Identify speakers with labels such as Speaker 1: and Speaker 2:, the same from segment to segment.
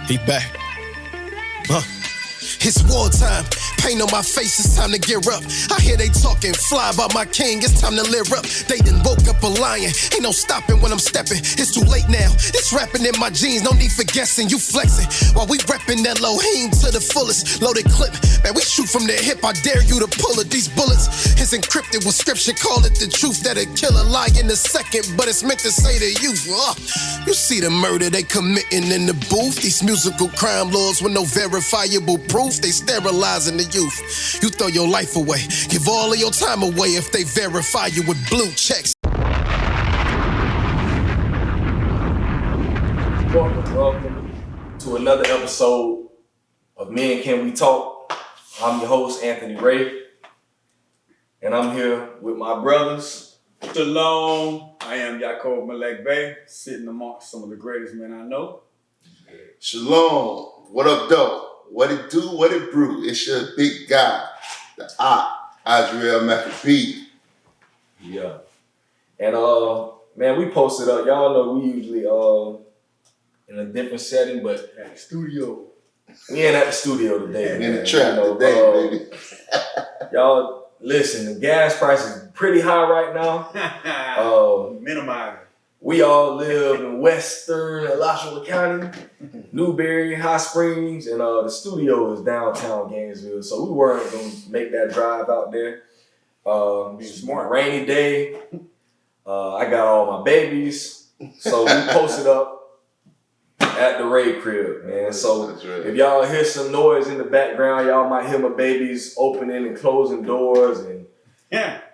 Speaker 1: He back. It's wartime. Pain on my face, it's time to gear up. I hear they talking fly about my king, it's time to live up. They done woke up a lion, ain't no stopping when I'm stepping. It's too late now, it's rapping in my jeans, no need for guessing. You flexing, while we repping that Elohim to the fullest. Loaded clip, man, we shoot from the hip, I dare you to pull it. These bullets is encrypted with scripture, call it the truth. That'll kill a lie in a second, but it's meant to say to you. You see the murder they committing in the booth. These musical crime lords with no verifiable proof, they sterilizing the youth. You throw your life away, give all of your time away if they verify you with blue checks.
Speaker 2: Welcome to another episode of Men Can We Talk. I'm your host, Anthony Ray, and I'm here with my brothers.
Speaker 3: Shalom, I am Yaakov Malek Bey, sitting amongst some of the greatest men I know.
Speaker 4: Shalom, what up, though? What it do, what it brew? It's your big guy, the Adriel Maccabee.
Speaker 2: Yeah. And man, we posted up. Y'all know we usually in a different setting, but
Speaker 3: At the studio.
Speaker 2: we ain't at the studio today.
Speaker 4: In the trap today, baby.
Speaker 2: Y'all, listen, the gas price is pretty high right now.
Speaker 3: Minimize it.
Speaker 2: We all live in Western Alachua County, Newberry, Hot Springs, and the studio is downtown Gainesville. So we weren't going to make that drive out there.
Speaker 3: Be smart.
Speaker 2: Rainy day. I got all my babies. So we posted up at the Ray crib, man. So if y'all hear some noise in the background, y'all might hear my babies opening and closing doors, and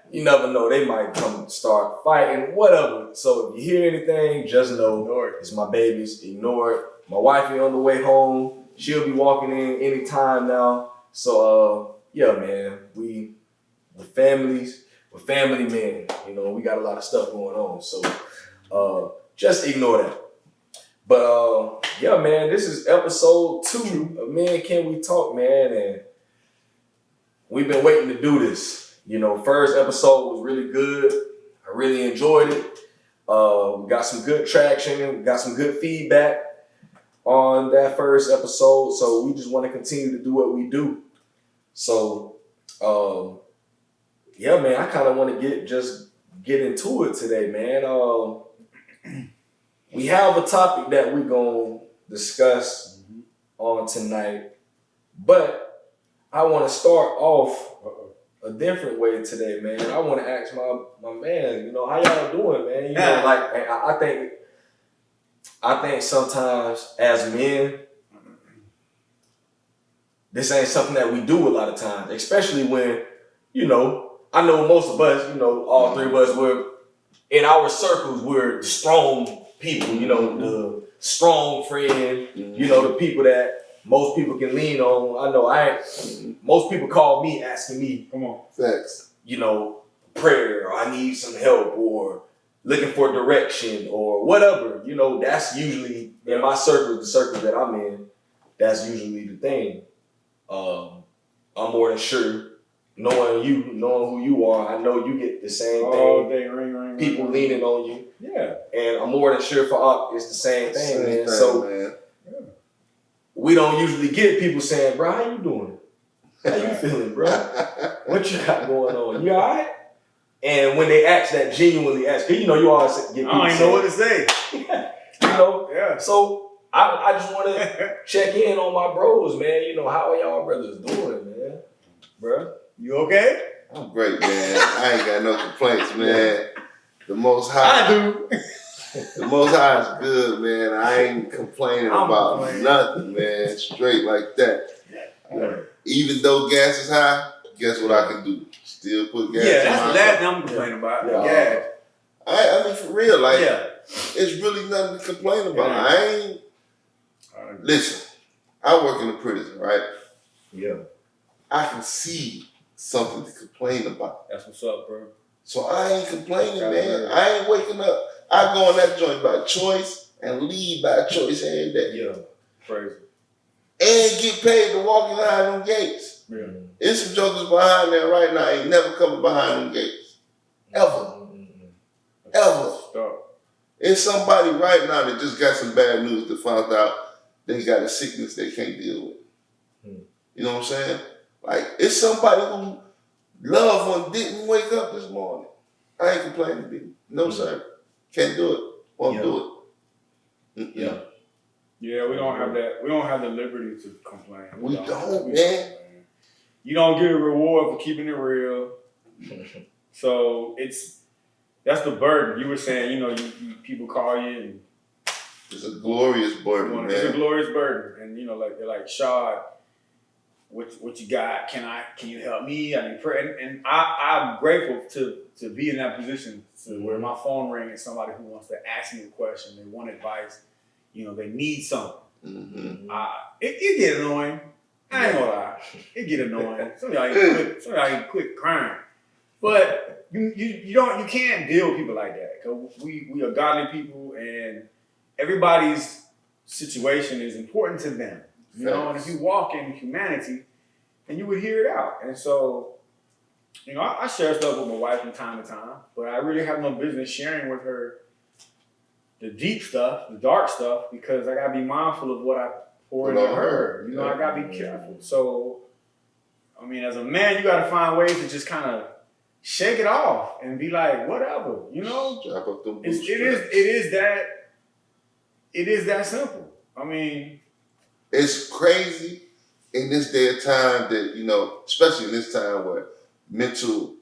Speaker 2: you never know, they might come start fighting, whatever. So if you hear anything, just know it's my babies. Ignore it. My wifey on the way home. She'll be walking in any time now. So yeah, man, we're family men. You know, we got a lot of stuff going on. So just ignore that. But yeah, man, this is episode 2 of Men Can We Talk, man, and we've been waiting to do this. You know, first episode was really good. I really enjoyed it. We got some good traction. We got some good feedback on that first episode. So we just want to continue to do what we do. So, yeah, man, I kind of want to get into it today, man. We have a topic that we're going to discuss on tonight, but I want to start off a different way today, man. I want to ask my man, you know, how y'all doing, man? You know, like I think sometimes as men, this ain't something that we do a lot of times, especially when, you know, I know most of us, you know, all three of us, we're in our circles, we're the strong people, you know, the strong friend, you know, the people that most people can lean on. I know most people call me asking me,
Speaker 3: Come on.
Speaker 4: Facts.
Speaker 2: you know, prayer, or I need some help, or looking for direction, or whatever. You know, that's usually in my circles, the circles that I'm in, that's usually the thing. I'm more than sure, knowing who you are, I know you get the same
Speaker 3: All
Speaker 2: thing.
Speaker 3: day, ring.
Speaker 2: People leaning on you.
Speaker 3: Yeah.
Speaker 2: And I'm more than sure for Ak, it's the same thing, man. So
Speaker 4: man.
Speaker 2: we don't usually get people saying, bro, how you doing? How you feeling, bro? What you got going on? You all right? And when they ask that, genuinely ask, you know, you always get people
Speaker 3: I don't even know what to say.
Speaker 2: you know?
Speaker 3: Yeah.
Speaker 2: So I just want to check in on my bros, man. You know, how are y'all brothers doing, man? Bro?
Speaker 3: You okay?
Speaker 4: I'm great, man. I ain't got no complaints, man. The Most High.
Speaker 3: I do.
Speaker 4: The Most High is good, man. I ain't complaining about
Speaker 3: complaining.
Speaker 4: nothing, man. Straight like that. Even though gas is high, guess what I can do? Still put gas in
Speaker 3: Yeah, that's
Speaker 4: my
Speaker 3: the last thing I'm complaining about.
Speaker 2: Yeah.
Speaker 3: Yeah.
Speaker 4: I mean, for real, like,
Speaker 3: Yeah.
Speaker 4: it's really nothing to complain about.
Speaker 3: Yeah.
Speaker 4: I ain't. Listen, I work in a prison, right?
Speaker 2: Yeah.
Speaker 4: I can see something to complain about.
Speaker 3: That's what's up, bro.
Speaker 4: So I ain't complaining, man. I ain't waking up. I go on that joint by choice and leave by choice every day.
Speaker 2: Yeah.
Speaker 3: Crazy.
Speaker 4: And get paid to walk behind them gates.
Speaker 3: Yeah.
Speaker 4: There's some jokers behind there right now. Ain't never coming behind them gates. Ever. Ever.
Speaker 3: Stop.
Speaker 4: It's somebody right now that just got some bad news that found out they got a sickness they can't deal with. You know what I'm saying? Like, it's somebody who loved one didn't wake up this morning. I ain't complaining, baby. No, sir. Can't do it. Won't do it.
Speaker 2: Yeah.
Speaker 3: Yeah, we don't have that. We don't have the liberty to complain.
Speaker 4: We don't, man.
Speaker 3: You don't get a reward for keeping it real. So that's the burden. You were saying, you know, you people call you and
Speaker 4: it's a glorious burden, man.
Speaker 3: It's a glorious burden. And you know, like they're like, Shad, what you got? Can you help me? I need prayer. And I'm grateful to be in that position to where my phone rings and somebody who wants to ask me a question, they want advice, you know, they need something. It get annoying. I ain't gonna lie. It get annoying. Some of y'all can quit crying. But you can't deal with people like that. Cause we are godly people and everybody's situation is important to them. You know, and if you walk in humanity, then you would hear it out. And so, you know, I share stuff with my wife from time to time, but I really have no business sharing with her the deep stuff, the dark stuff, because I gotta be mindful of what I pour into her. You know, I gotta be careful. So, I mean, as a man, you gotta find ways to just kind of shake it off and be like, whatever, you know. It is that simple. I mean,
Speaker 4: it's crazy in this day and time that, you know, especially in this time where mental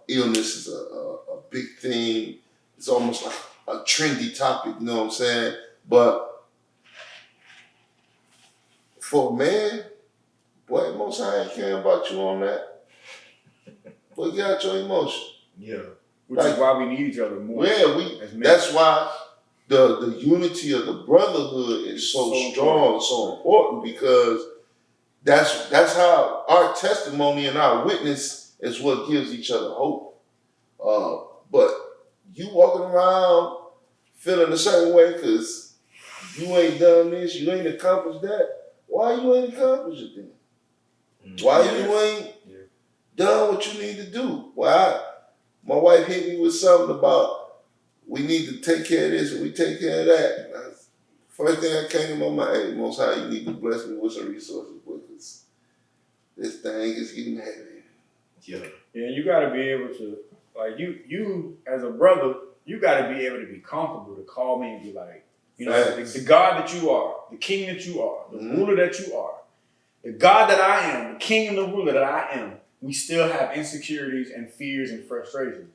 Speaker 4: illness is a big thing. It's almost like a trendy topic, you know what I'm saying? But for a man, boy, Most High ain't caring about you on that. Boy, get out your emotion.
Speaker 3: Yeah. Which is why we need each other more.
Speaker 4: Yeah, that's why the unity of the brotherhood is so strong, so important, because that's how our testimony and our witness is what gives each other hope. But you walking around feeling a certain way because you ain't done this, you ain't accomplished that. Why you ain't accomplished it then? Why you ain't done what you need to do? Why? My wife hit me with something about we need to take care of this and we take care of that. First thing that came to my mind, hey, Most High, you need to bless me with some resources because this thing is getting heavy.
Speaker 3: Yeah, you got to be able to, like, you as a brother, you got to be able to be comfortable to call me and be like, you know, the God that you are, the king that you are, the ruler that you are, the God that I am, the king and the ruler that I am, we still have insecurities and fears and frustrations.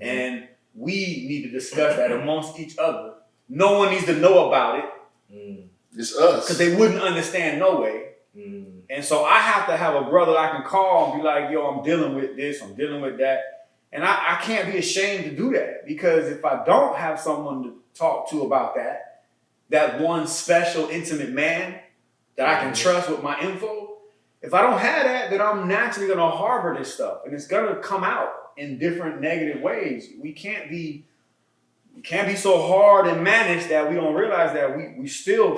Speaker 3: And we need to discuss that amongst each other. No one needs to know about it.
Speaker 4: It's us.
Speaker 3: Because they wouldn't understand no way. And so I have to have a brother I can call and be like, yo, I'm dealing with this, I'm dealing with that. And I can't be ashamed to do that, because if I don't have someone to talk to about that one special, intimate man that I can trust with my info, if I don't have that, then I'm naturally going to harbor this stuff. And it's going to come out in different negative ways. We can't be so hard and managed that we don't realize that we're still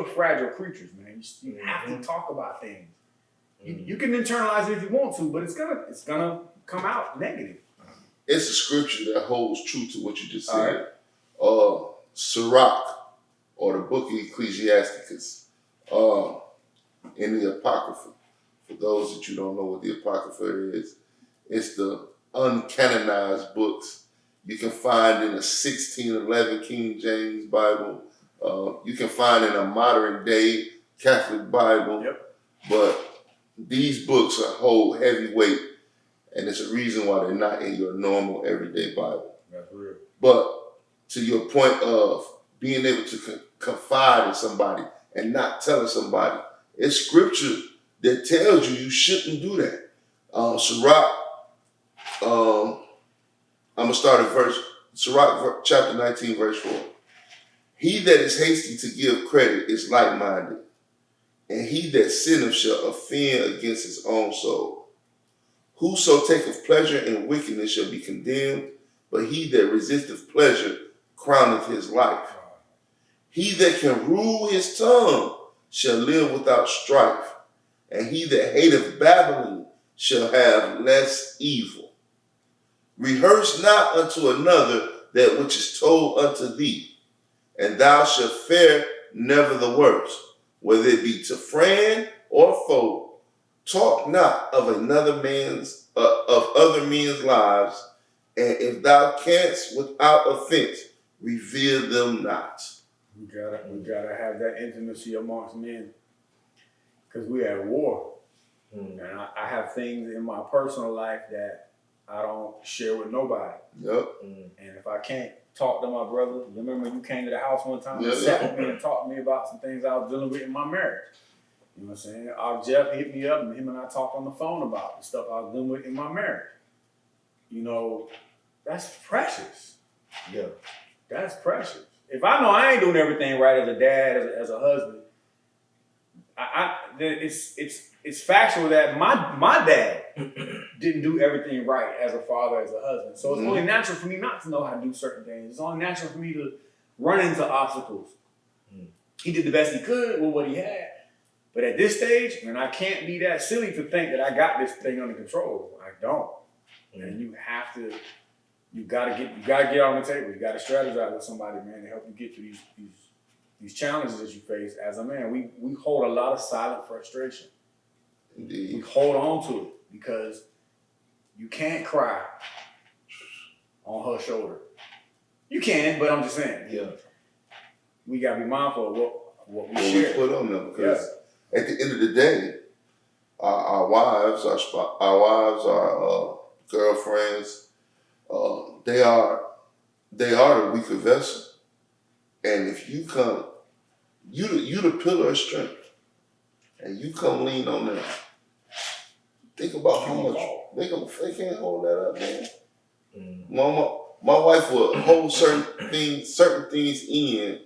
Speaker 3: fragile creatures, man. You have to talk about things. You can internalize it if you want to, but it's gonna come out negative.
Speaker 4: It's a scripture that holds true to what you just said. Sirach, or the book of Ecclesiasticus, in the Apocrypha. For those that you don't know what the Apocrypha is, it's the uncanonized books you can find in a 1611 King James Bible. You can find in a modern day Catholic Bible. But these books hold heavy weight, and it's a reason why they're not in your normal everyday Bible.
Speaker 3: That's real.
Speaker 4: But to your point of being able to confide in somebody and not telling somebody, it's scripture that tells you shouldn't do that. Sirach, I'm going to start at Sirach chapter 19, verse 4. He that is hasty to give credit is light-minded, and he that sinneth shall offend against his own soul. Whoso taketh pleasure in wickedness shall be condemned, but he that resisteth pleasure crowneth his life. He that can rule his tongue shall live without strife, and he that hateth babbling shall have less evil. Rehearse not unto another that which is told unto thee, and thou shalt fare never the worse. whether it be to friend or foe. Talk not of other men's lives, and if thou canst without offense, reveal them not.
Speaker 3: We gotta have that intimacy amongst men, because we at war, and I have things in my personal life that I don't share with nobody.
Speaker 4: Yep.
Speaker 3: And if I can't talk to my brother, remember you came to the house one time and sat with me and talked to me about some things I was dealing with in my marriage. You know what I'm saying? Jeff hit me up and him and I talked on the phone about the stuff I was dealing with in my marriage. You know, that's precious.
Speaker 2: Yeah.
Speaker 3: That's precious. If I know I ain't doing everything right as a dad, as a husband, it's factual that my dad didn't do everything right as a father, as a husband. So it's only natural for me not to know how to do certain things. It's only natural for me to run into obstacles. He did the best he could with what he had. But at this stage, man, I can't be that silly to think that I got this thing under control. I don't. And you gotta get on the table. You gotta strategize with somebody, man, to help you get through these challenges that you face as a man. We hold a lot of silent frustration.
Speaker 4: Indeed.
Speaker 3: We hold on to it because you can't cry on her shoulder. You can, but I'm just saying.
Speaker 2: Yeah.
Speaker 3: We gotta be mindful of what we
Speaker 4: What
Speaker 3: share.
Speaker 4: we put on them, because at the end of the day, our wives, our girlfriends, they are the weaker vessel. And if you come, you the pillar of strength, and you come lean on them. Think about how much they can't hold that up, man. My wife will hold certain things in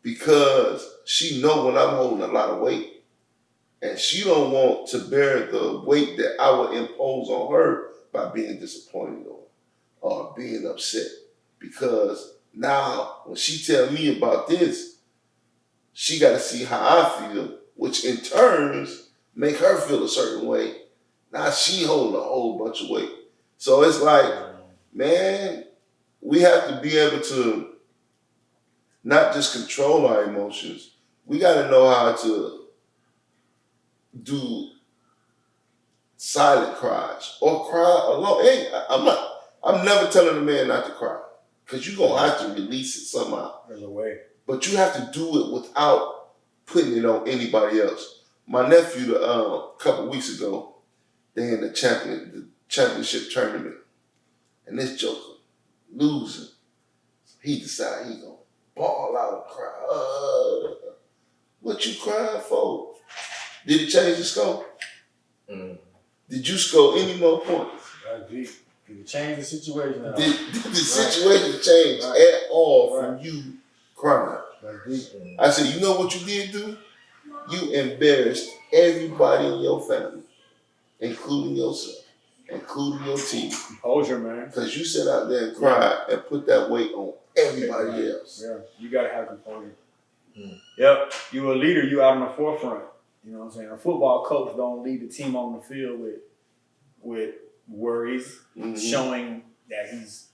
Speaker 4: because she know when I'm holding a lot of weight, and she don't want to bear the weight that I would impose on her by being disappointed or being upset. Because now when she tell me about this, she got to see how I feel, which in turns make her feel a certain way. Now she holding a whole bunch of weight. So it's like, man, we have to be able to not just control our emotions. We got to know how to do silent cries or cry alone. Hey, I'm never telling a man not to cry, because you're going to have to release it somehow.
Speaker 3: There's a way.
Speaker 4: But you have to do it without putting it on anybody else. My nephew, a couple weeks ago, they in the championship tournament, and this joker losing. He decided he gonna ball out and cry. What you crying for? Did it change the score? Did you score any more points?
Speaker 3: That's deep. Did it change the situation?
Speaker 4: Did the situation change at all from you crying?
Speaker 3: That's deep.
Speaker 4: I said, you know what you did do? You embarrassed everybody in your family, including yourself, including your team.
Speaker 3: Composure, man.
Speaker 4: Because you sat out there and cried and put that weight on everybody else.
Speaker 3: Yeah, you gotta have composure. Yep, you a leader. You out on the forefront. You know what I'm saying? A football coach don't lead the team on the field with worries, showing that he's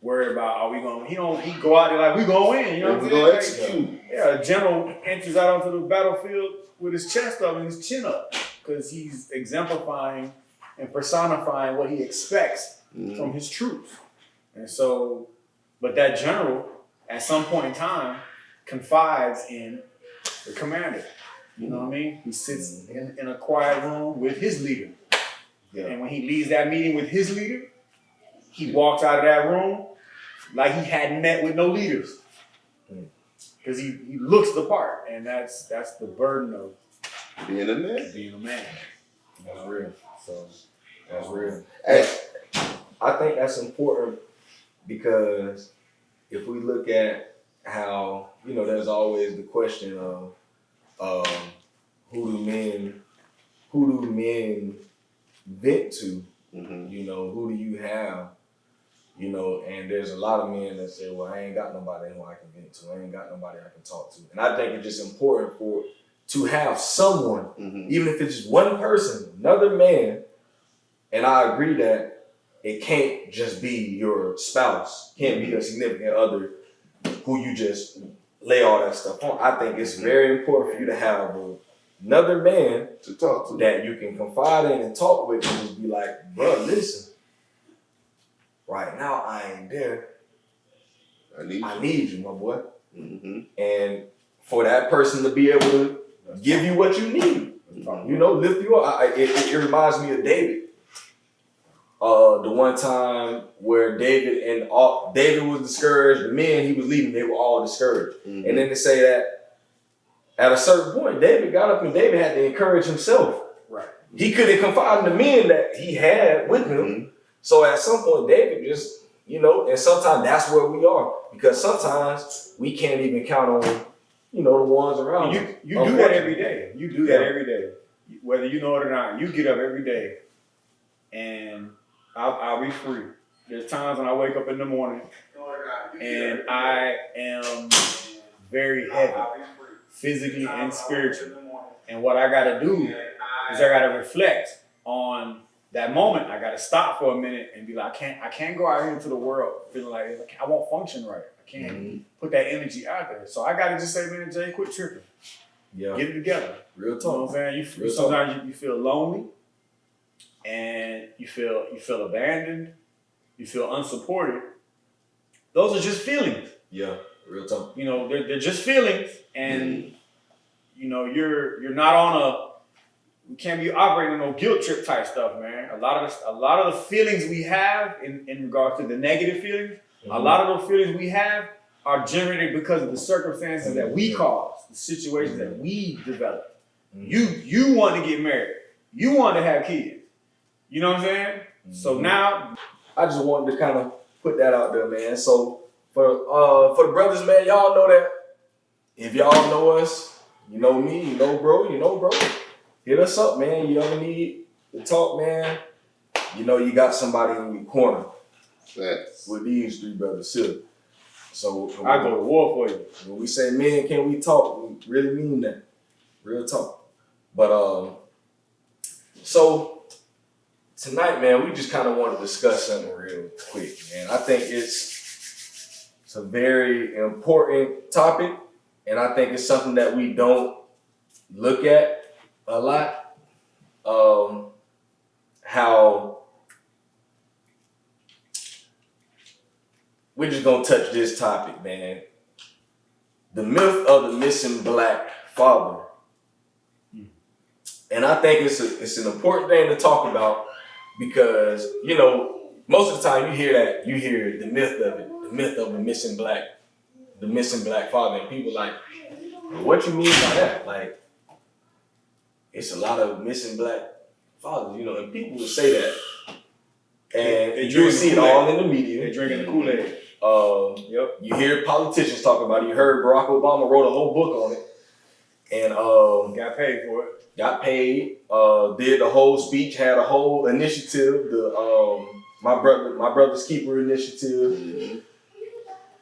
Speaker 3: worried about are we going. He go out there like we gonna win. You know what I'm saying?
Speaker 4: We gonna execute.
Speaker 3: Yeah, a general enters out onto the battlefield with his chest up and his chin up because he's exemplifying and personifying what he expects from his troops. And so, but that general, at some point in time, confides in the commander. You know what I mean? He sits in a quiet room with his leader. Yeah. And when he leaves that meeting with his leader, he walks out of that room like he hadn't met with no leaders. Because he looks the part. And that's the burden of
Speaker 4: being a man.
Speaker 3: Being a man.
Speaker 2: That's real. So that's real. Hey, I think that's important because if we look at how, there's always the question of who do men vent to? Who do you have? And there's a lot of men that say, well, I ain't got nobody who I can vent to. I ain't got nobody I can talk to. And I think it's just important to have someone, even if it's just one person, another man. And I agree that it can't just be your spouse, can't be a significant other who you just lay all that stuff on. I think it's very important for you to have another man
Speaker 4: to talk to
Speaker 2: that you can confide in and talk with and just be like, bro, listen, right now I ain't there. I need you, my boy. Mm-hmm. And for that person to be able to give you what you need, you know, lift you up. It reminds me of David. The one time where David was discouraged, the men he was leading, they were all discouraged. Mm-hmm. And then they say that at a certain point, David got up and David had to encourage himself. Right. He couldn't confide in the men that he had with him. Mm-hmm. So at some point, David just, you know, and sometimes that's where we are. Because sometimes we can't even count on, you know, the ones around us.
Speaker 3: You do that every day. You do that every day. Whether you know it or not, you get up every day and I'll be free. There's times when I wake up in the morning and I am very heavy, physically and spiritually. And what I gotta do is I gotta reflect on that moment. I gotta stop for a minute and be like, I can't go out here into the world feeling like I won't function right. I can't put that energy out there. So I gotta just say, man, Jay, quit tripping. Yeah. Get it together.
Speaker 2: Real talk.
Speaker 3: You know what I'm saying? Sometimes you feel lonely and you feel abandoned, you feel unsupported. Those are just feelings.
Speaker 2: Yeah, real talk.
Speaker 3: You know, they're just feelings, and you know, you're not on we can't be operating on no guilt trip type stuff, man. A lot of the feelings we have in regards to the negative feelings, a lot of those feelings we have are generated because of the circumstances that we caused, the situations that we developed. You want to get married, you want to have kids. You know what I'm saying? So now,
Speaker 2: I just wanted to kind of put that out there, man. So for the brothers, man, y'all know that. If y'all know us, you know me, you know bro. Hit us up, man. You ever need to talk, man? You know you got somebody in your corner.
Speaker 4: Yes.
Speaker 2: With these three brothers too. So
Speaker 3: I go to war for you.
Speaker 2: When we say, man, can we talk? We really mean that. Real talk. But so tonight, man, we just kind of want to discuss something real quick, man. I think it's a very important topic, and I think it's something that we don't look at a lot. How we're just gonna touch this topic, man. The myth of the missing black father. And I think it's an important thing to talk about. Because, you know, most of the time you hear the myth of it, the myth of the missing black father, and people like, what you mean by that? Like, it's a lot of missing black fathers, you know, and people will say that. And you see it all in the media.
Speaker 3: They're drinking the Kool-Aid.
Speaker 2: Yep. You hear politicians talk about it. You heard Barack Obama wrote a whole book on it. And
Speaker 3: got paid for it.
Speaker 2: Got paid, did the whole speech, had a whole initiative, the my brother's keeper initiative.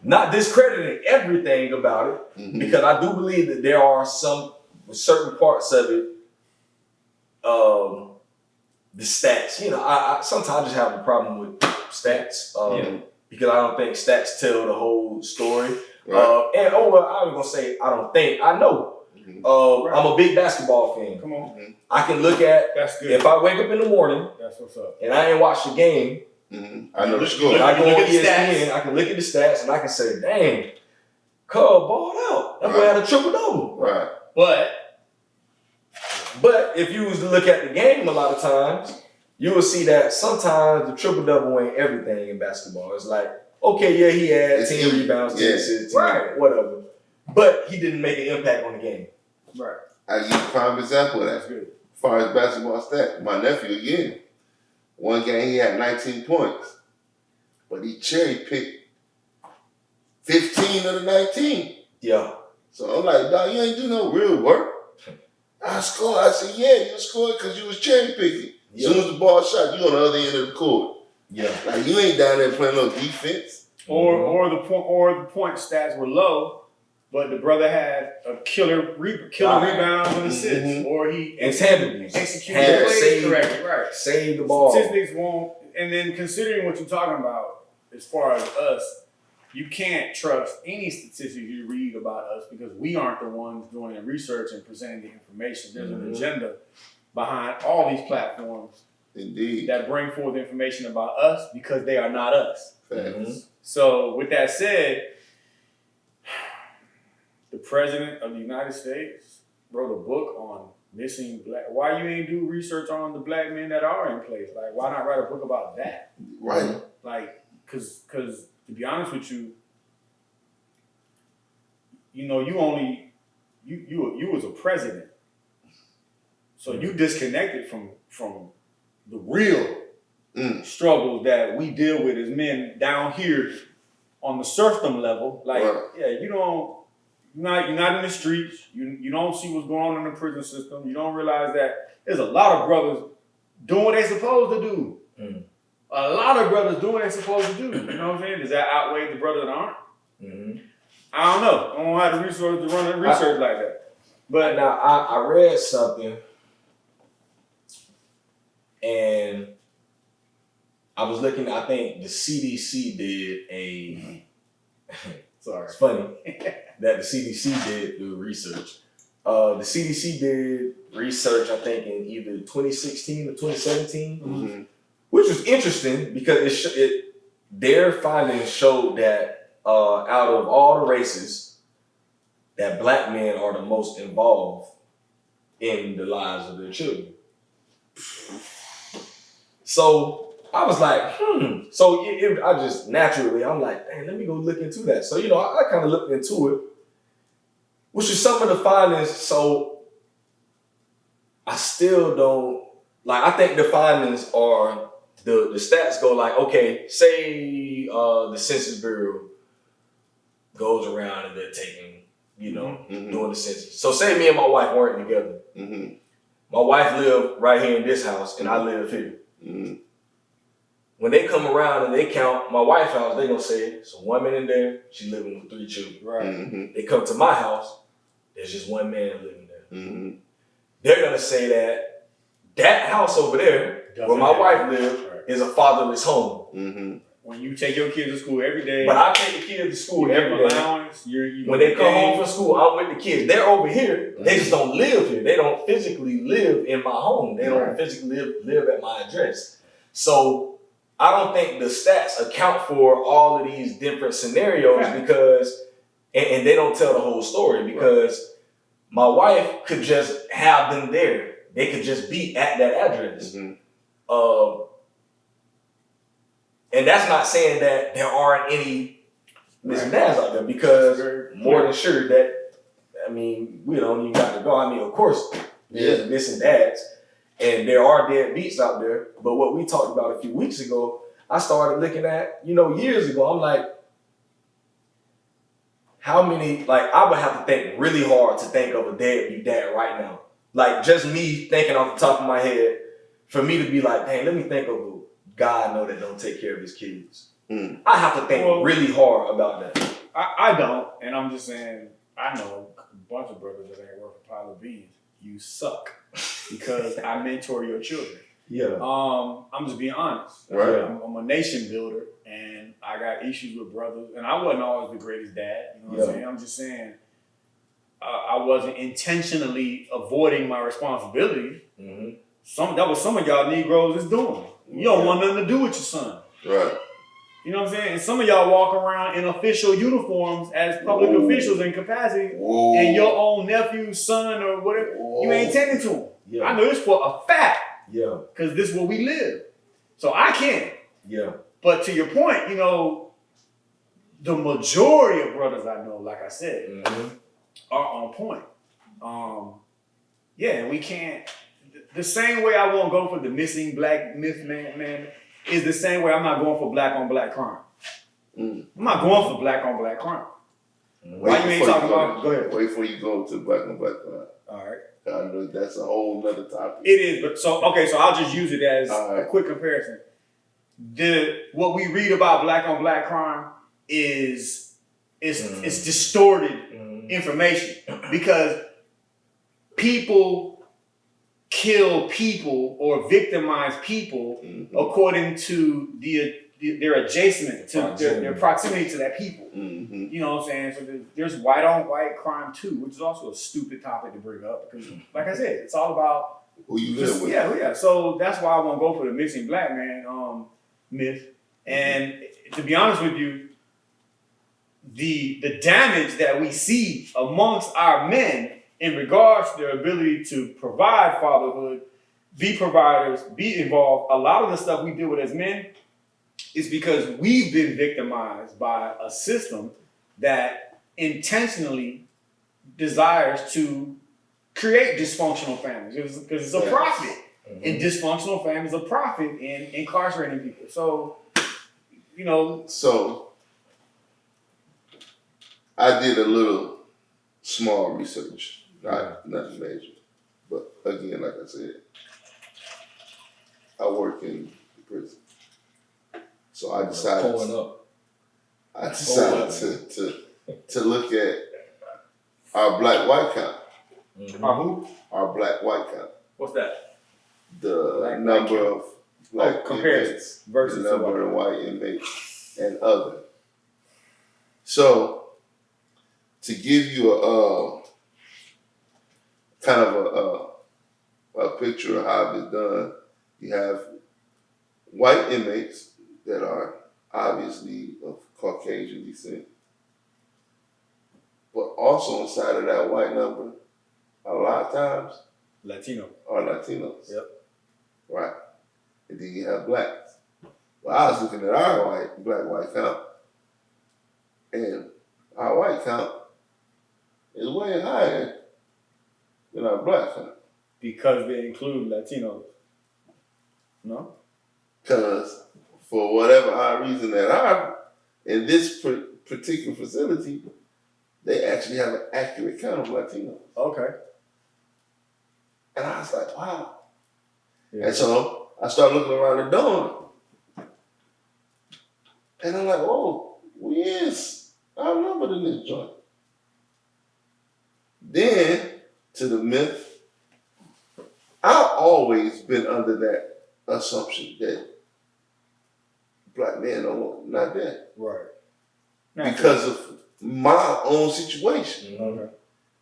Speaker 2: Not discrediting everything about it, because I do believe that there are some certain parts of it, the stats. You know, I sometimes just have a problem with stats, because I don't think stats tell the whole story. Right. I was gonna say I know. I'm a big basketball fan.
Speaker 3: Come on.
Speaker 2: I can look at,
Speaker 3: that's good.
Speaker 2: If I wake up in the morning,
Speaker 3: that's what's up,
Speaker 2: and I ain't watched the game,
Speaker 4: I know the score.
Speaker 2: I go on ESPN, I can look at the stats, and I can say, dang, Cub balled out. That boy had a triple-double.
Speaker 4: Right.
Speaker 2: But if you was to look at the game a lot of times, you will see that sometimes the triple-double ain't everything in basketball. It's like, okay, yeah, he had 10 rebounds, 10 assists, whatever. But he didn't make an impact on the game.
Speaker 3: Right.
Speaker 4: I use a prime example of that.
Speaker 3: That's good.
Speaker 4: As far as basketball stats, my nephew again. One game he had 19 points, but he cherry picked 15 of the 19.
Speaker 2: Yeah.
Speaker 4: So I'm like, dog, you ain't do no real work. I scored. I said, yeah, you scored because you was cherry picking. As soon as the ball shot, you on the other end of the court.
Speaker 2: Yeah.
Speaker 4: Like you ain't down there playing no defense.
Speaker 3: Or the point stats were low. But the brother had a killer rebounds and assists, or he
Speaker 2: executed
Speaker 3: the plays correctly. Right,
Speaker 2: saved the ball.
Speaker 3: Statistics won't. And then considering what you're talking about, as far as us, you can't trust any statistics you read about us because we aren't the ones doing the research and presenting the information. There's an agenda behind all these platforms.
Speaker 4: Indeed.
Speaker 3: That bring forth information about us because they are not us.
Speaker 4: Facts.
Speaker 3: So with that said, the President of the United States wrote a book on missing black. Why you ain't do research on the black men that are in place? Like, why not write a book about that?
Speaker 4: Right.
Speaker 3: Like, cause to be honest with you, you know, you was a president, so you disconnected from the real struggles that we deal with as men down here on the serfdom level. Like, yeah, you're not in the streets. You don't see what's going on in the prison system. You don't realize that there's a lot of brothers doing what they're supposed to do. A lot of brothers doing what they're supposed to do. You know what I'm saying? Does that outweigh the brothers that aren't? I don't know. I don't have the resources to run the research like that. But
Speaker 2: now I read something, and I was looking. I think the CDC did a.
Speaker 3: sorry,
Speaker 2: it's funny that the CDC did the research. The CDC did research, I think, in either 2016 or 2017, which was interesting because their findings showed that out of all the races, that black men are the most involved in the lives of their children. So I was like, So I just naturally, I'm like, hey, let me go look into that. So, I kind of looked into it, which is some of the findings. So I still don't, I think the findings are, the stats go like, okay, say the Census Bureau goes around and they're taking, doing the census. So say me and my wife weren't together. My wife lived right here in this house and I live here. When they come around and they count my wife's house, they're going to say, it's a woman in there, she's living with 3 children. Right. They come to my house, there's just one man living there. They're going to say that house over there, where my wife lives, is a fatherless home. When you take your kids to school every day. But I take the kids to school every day. When they come home from school, I'm with the kids. They're over here. They just don't live here. They don't physically live in my home. They don't physically live at my address. So I don't think the stats account for all of these different scenarios because, and they don't tell the whole story because my wife could just have them there. They could just be at that address. And that's not saying that there aren't any missing dads out there because more than sure that, we don't even got to go. Of course, there's missing dads and there are deadbeats out there. But what we talked about a few weeks ago, I started looking at, years ago, I'm like, how many, I would have to think really hard to think of a deadbeat dad right now. Just me thinking off the top of my head, for me to be like, dang, let me think of a guy I know that don't take care of his kids. I have to think really hard about that.
Speaker 3: I don't, and I'm just saying, I know a bunch of brothers that ain't worth a pile of beans. You suck because I mentor your children. Yeah. I'm just being honest. Right. I'm a nation builder, and I got issues with brothers, and I wasn't always the greatest dad. You know what I'm saying? I'm just saying, I wasn't intentionally avoiding my responsibilities. That was some of y'all Negroes is doing. You don't want nothing to do with your son. Right. You know what I'm saying? And some of y'all walk around in official uniforms as public officials in capacity, and your own nephew's son or whatever, you ain't tending to him. Yeah. I know this for a fact. Yeah. Because this is where we live. So I can't. Yeah. But to your point, the majority of brothers I know, like I said, are on point. And we can't. The same way I won't go for the missing black myth man is the same way I'm not going for black on black crime. I'm not going for black on black crime. Why you ain't talking about? Go ahead.
Speaker 4: Wait before you go to black on black crime.
Speaker 3: All right.
Speaker 4: I know that's a whole nother topic.
Speaker 3: It is, but so I'll just use it as a quick comparison. What we read about black on black crime is distorted information because people kill people or victimize people according to the they're adjacent to their proximity to that people.
Speaker 4: Mm-hmm.
Speaker 3: You know what I'm saying? So there's white on white crime too, which is also a stupid topic to bring up because, like I said, it's all about
Speaker 4: who you live with.
Speaker 3: Yeah. So that's why I want to go for the missing black man myth. And to be honest with you, the damage that we see amongst our men in regards to their ability to provide fatherhood, be providers, be involved, a lot of the stuff we deal with as men is because we've been victimized by a system that intentionally desires to create dysfunctional families because it's a profit. And dysfunctional families are profit in incarcerating people. So, you know.
Speaker 4: So, I did a little small research, nothing major. But again, like I said, I work in the prison. So I decided to look at our black-white count.
Speaker 3: Our who?
Speaker 4: Our black-white count.
Speaker 3: What's that?
Speaker 4: The
Speaker 3: Black
Speaker 4: number of black inmates
Speaker 3: versus
Speaker 4: the number of white inmates and other. So, to give you a kind of a picture of how it's done, you have white inmates that are obviously of Caucasian descent, but also inside of that white number, a lot of times,
Speaker 3: Latino.
Speaker 4: Are Latinos.
Speaker 3: Yep.
Speaker 4: Right. And then you have blacks. Well, I was looking at our black-white count, and our white count is way higher than our black count.
Speaker 3: Because they include Latinos. No?
Speaker 4: Because for whatever odd reason that are in this particular facility, they actually have an accurate count of Latinos.
Speaker 3: Okay.
Speaker 4: And I was like, wow.
Speaker 3: Yeah.
Speaker 4: And so I started looking around the dorm. And I'm like, whoa, we is outnumbered in this joint. Then, to the myth, I've always been under that assumption that black men are not there.
Speaker 3: Right.
Speaker 4: Because of my own situation.
Speaker 3: Okay.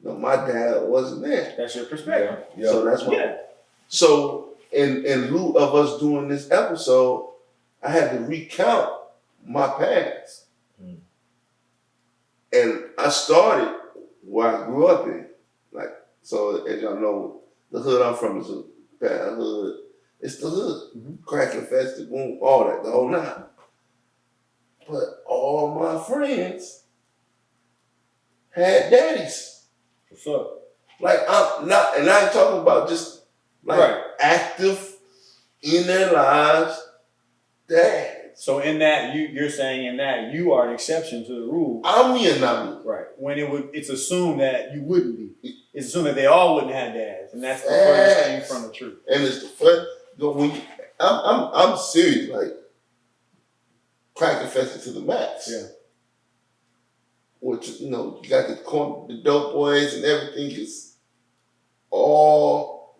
Speaker 4: No, my dad wasn't there.
Speaker 3: That's your perspective.
Speaker 4: Yeah. So that's why. So in lieu of us doing this episode, I had to recount my past. And I started where I grew up in. Like, so as y'all know, the hood I'm from is a bad hood. It's the hood. Crack infested, boom, all that, the whole nine. But all my friends had daddies.
Speaker 3: What's up?
Speaker 4: Like, I'm not, and I ain't talking about just like active in their lives dads.
Speaker 3: So in that, you're saying in that you are an exception to the rule.
Speaker 4: I'm the anomaly.
Speaker 3: Right. When it's assumed that you wouldn't be. It's assumed that they all wouldn't have dads, and that's the furthest thing from the truth.
Speaker 4: And it's the fun. When you, I'm serious. Like, crack infested to the max.
Speaker 3: Yeah.
Speaker 4: Which, you know, you got the dope boys and everything is all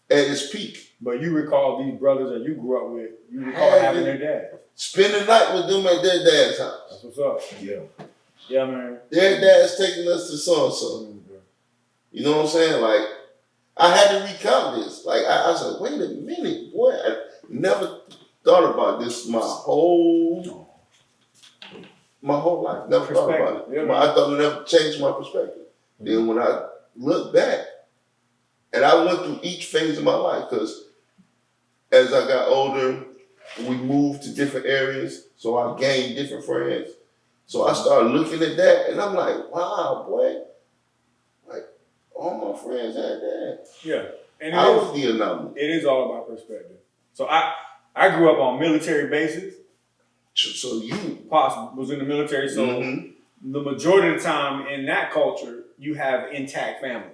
Speaker 4: at its peak.
Speaker 3: But you recall these brothers that you grew up with, you recall having their dads.
Speaker 4: Spend the night with them at their dad's house.
Speaker 3: That's what's up.
Speaker 2: Yeah.
Speaker 3: Yeah, man.
Speaker 4: Their dad's taking us to so-and-so. You know what I'm saying? Like, I had to recount this. Like, I said, wait a minute, boy. I never thought about this my whole life. Never thought about it.
Speaker 3: Yeah,
Speaker 4: I thought it never changed my perspective. Then when I look back, and I went through each phase of my life, because as I got older, we moved to different areas, so I gained different friends. So I started looking at that, and I'm like, wow, boy. Like, all my friends had that.
Speaker 3: Yeah. And
Speaker 4: I was the anomaly.
Speaker 3: It is all about perspective. So I grew up on military bases.
Speaker 4: So you
Speaker 3: Pops was in the military, so the majority of the time in that culture, you have intact families.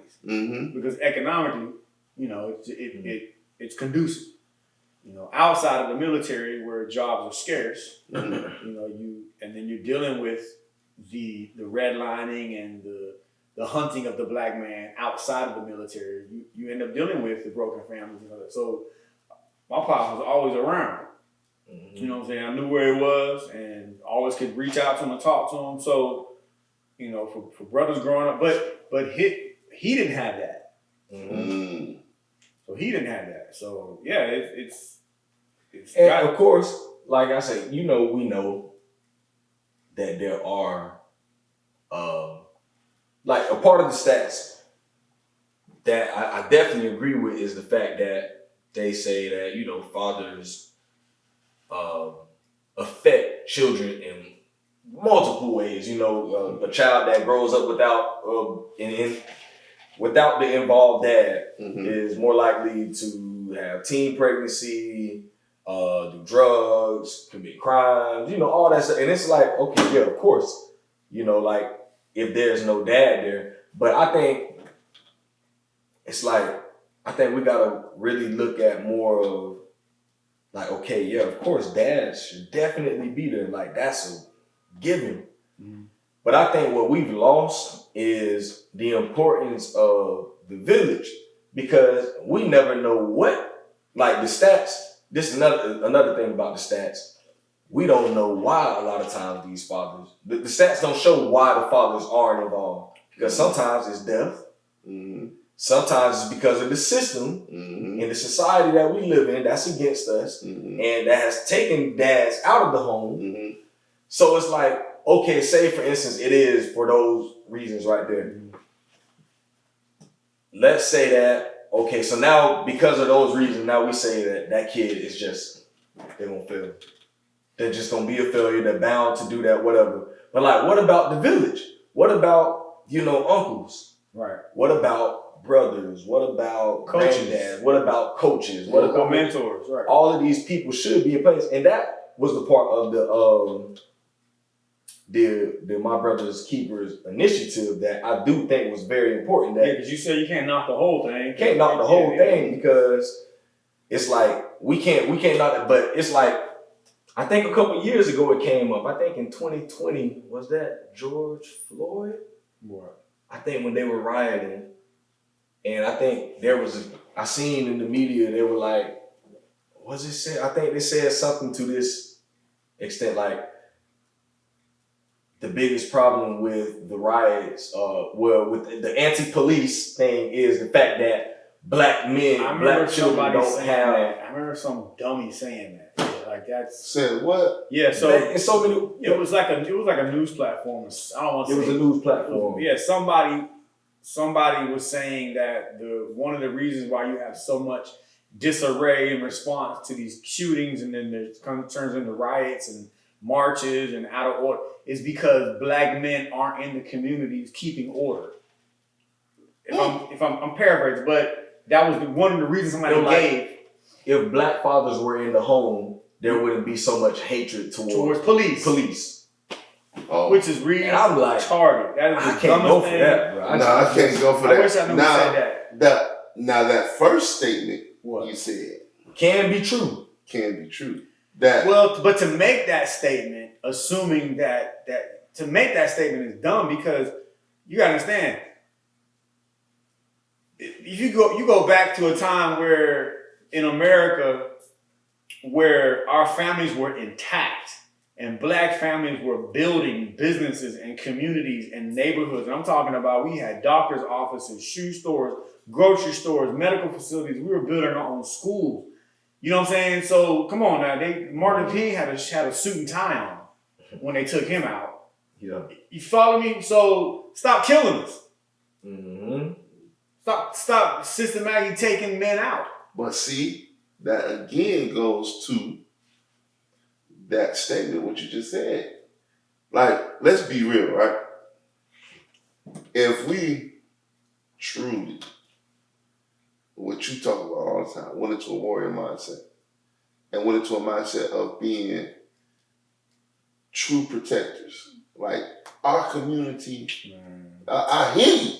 Speaker 3: Because economically, you know, it's conducive. You know, outside of the military where jobs are scarce, you know, and then you're dealing with the redlining and the hunting of the black man outside of the military. You end up dealing with the broken families and all that. So my pops was always around.
Speaker 2: Mm-hmm.
Speaker 3: You know what I'm saying? I knew where it was and always could reach out to him and talk to him. So, you know, for brothers growing up, but he didn't have that.
Speaker 2: Mm-hmm.
Speaker 3: So he didn't have that. So yeah, it's
Speaker 2: and of course, like I say, you know, we know that there are like a part of the stats that I definitely agree with is the fact that they say that, you know, fathers affect children in multiple ways. You know, a child that grows up without the involved dad is more likely to have teen pregnancy, do drugs, commit crimes, you know, all that stuff. And it's like, okay, yeah, of course, you know, like if there's no dad there. But I think we gotta really look at more of like, okay, yeah, of course, dad should definitely be there. Like that's a given. Mm-hmm. But I think what we've lost is the importance of the village because we never know what, like the stats. This is another thing about the stats. We don't know why a lot of times these fathers, the stats don't show why the fathers aren't involved because sometimes it's death. Mm-hmm. Sometimes it's because of the system and the society that we live in that's against us and that has taken dads out of the home. Mm-hmm. So it's like, okay, say for instance, it is for those reasons right there. Mm-hmm. Let's say that, okay, so now because of those reasons, now we say that kid is just, they're gonna fail. They're just gonna be a failure, they're bound to do that, whatever. But like, what about the village? What about, you know, uncles?
Speaker 3: Right.
Speaker 2: What about brothers? What about granddads? What about coaches? What about
Speaker 3: mentors? Right.
Speaker 2: All of these people should be in place. And that was the part of the My Brother's Keepers initiative that I do think was very important. That
Speaker 3: because you said you can't knock the whole thing.
Speaker 2: Can't knock the whole thing because it's like we can't knock it. But it's like I think a couple years ago it came up. I think in 2020 was that George Floyd.
Speaker 3: What?
Speaker 2: I think when they were rioting, and I think I seen in the media they were like, what's it say? I think they said something to this extent like. The biggest problem with the riots, with the anti-police thing is the fact that black children don't have.
Speaker 3: I remember some dummy saying that. Yeah, like that's
Speaker 4: said what?
Speaker 3: Yeah, so
Speaker 2: it's so many.
Speaker 3: It was like a news platform. I don't want to say
Speaker 2: it was a news platform.
Speaker 3: Yeah, somebody was saying that one of the reasons why you have so much disarray in response to these shootings and then it turns into riots and marches and out of order is because black men aren't in the communities keeping order. If I'm paraphrasing, but that was one of the reasons somebody gave.
Speaker 2: If black fathers were in the home, there wouldn't be so much hatred towards
Speaker 3: police.
Speaker 2: Oh.
Speaker 3: Which is really
Speaker 2: I'm like,
Speaker 3: retarded. That is
Speaker 2: I can't go for that, bro.
Speaker 4: I can't go for that.
Speaker 3: I wish I knew who said that.
Speaker 4: Now that first statement
Speaker 3: what
Speaker 4: you said
Speaker 2: can be true.
Speaker 3: But to make that statement, assuming that to make that statement is dumb because you gotta understand. If you go back to a time where in America where our families were intact and black families were building businesses and communities and neighborhoods. And I'm talking about we had doctors' offices, shoe stores, grocery stores, medical facilities. We were building our own schools. You know what I'm saying? So come on now. Martin Luther King had a suit and tie on when they took him out.
Speaker 2: Yeah.
Speaker 3: You follow me? So stop killing us.
Speaker 2: Mm-hmm.
Speaker 3: Stop systematically taking men out.
Speaker 4: But see, that again goes to that statement, what you just said. Like, let's be real, right? If we truly, what you talk about all the time, went into a warrior mindset and went into a mindset of being true protectors, like our community, I hear you.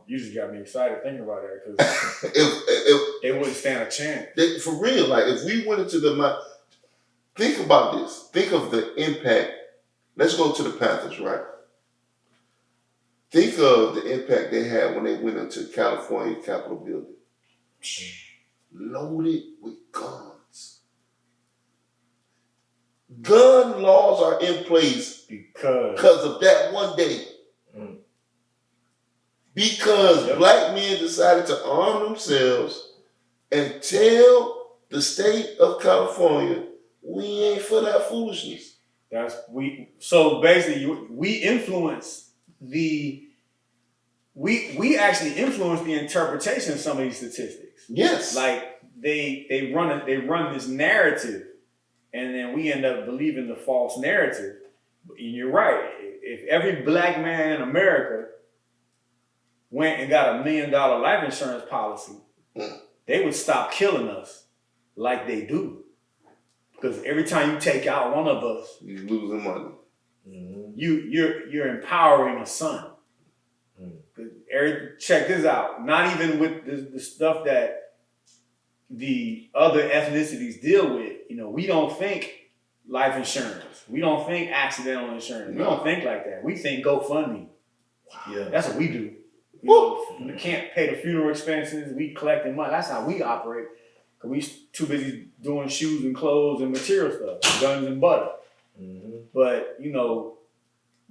Speaker 3: You just got me excited thinking about that because
Speaker 4: if
Speaker 3: they wouldn't stand a chance.
Speaker 4: For real, like if we went into the think about this. Think of the impact. Let's go to the Panthers, right? Think of the impact they had when they went into California Capitol building. Loaded with guns. gun laws are in place
Speaker 3: because
Speaker 4: of that one day. Because black men decided to arm themselves and tell the state of California, we ain't for that foolishness.
Speaker 3: So basically, we influence we actually influence the interpretation of some of these statistics.
Speaker 4: Yes.
Speaker 3: Like they run this narrative, and then we end up believing the false narrative. And you're right. If every black man in America went and got $1 million life insurance policy, they would stop killing us like they do. Because every time you take out one of us,
Speaker 4: you're losing money.
Speaker 3: Mm-hmm. You're empowering a son. Check this out. Not even with the stuff that the other ethnicities deal with. We don't think life insurance. We don't think accidental insurance. We don't think like that. We think GoFundMe. Wow. Yeah, that's what we do. We can't pay the funeral expenses. We collecting money. That's how we operate. Cause we too busy doing shoes and clothes and material stuff, guns and butter. Mm-hmm. But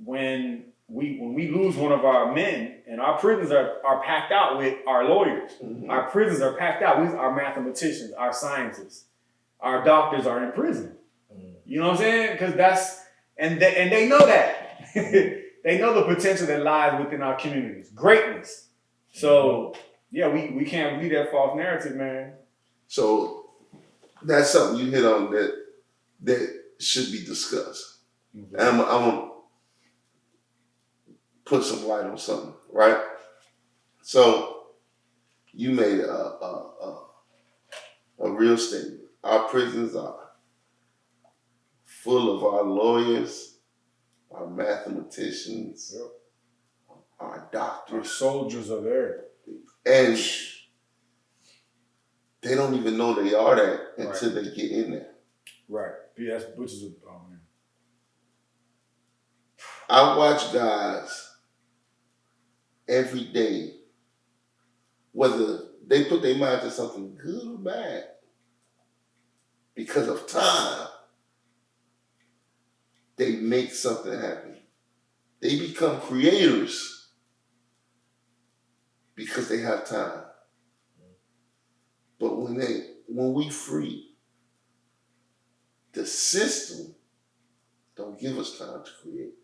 Speaker 3: when we lose one of our men, and our prisons are packed out with our lawyers. Mm-hmm. Our prisons are packed out with our mathematicians, our scientists. Our doctors are in prison. Mm-hmm. You know what I'm saying? Because they know that. They know the potential that lies within our communities. Greatness. So we can't believe that false narrative, man.
Speaker 4: So that's something you hit on that should be discussed. Mm-hmm. And I'm gonna put some light on something, right? So you made a real statement. Our prisons are full of our lawyers, our mathematicians, our doctors.
Speaker 3: Our soldiers are there.
Speaker 4: And they don't even know they are that until they get in there.
Speaker 3: Right. Yeah, which is man.
Speaker 4: I watch guys every day, whether they put their mind to something good or bad, because of time, they make something happen. They become creators because they have time. But when we free, the system don't give us time to create.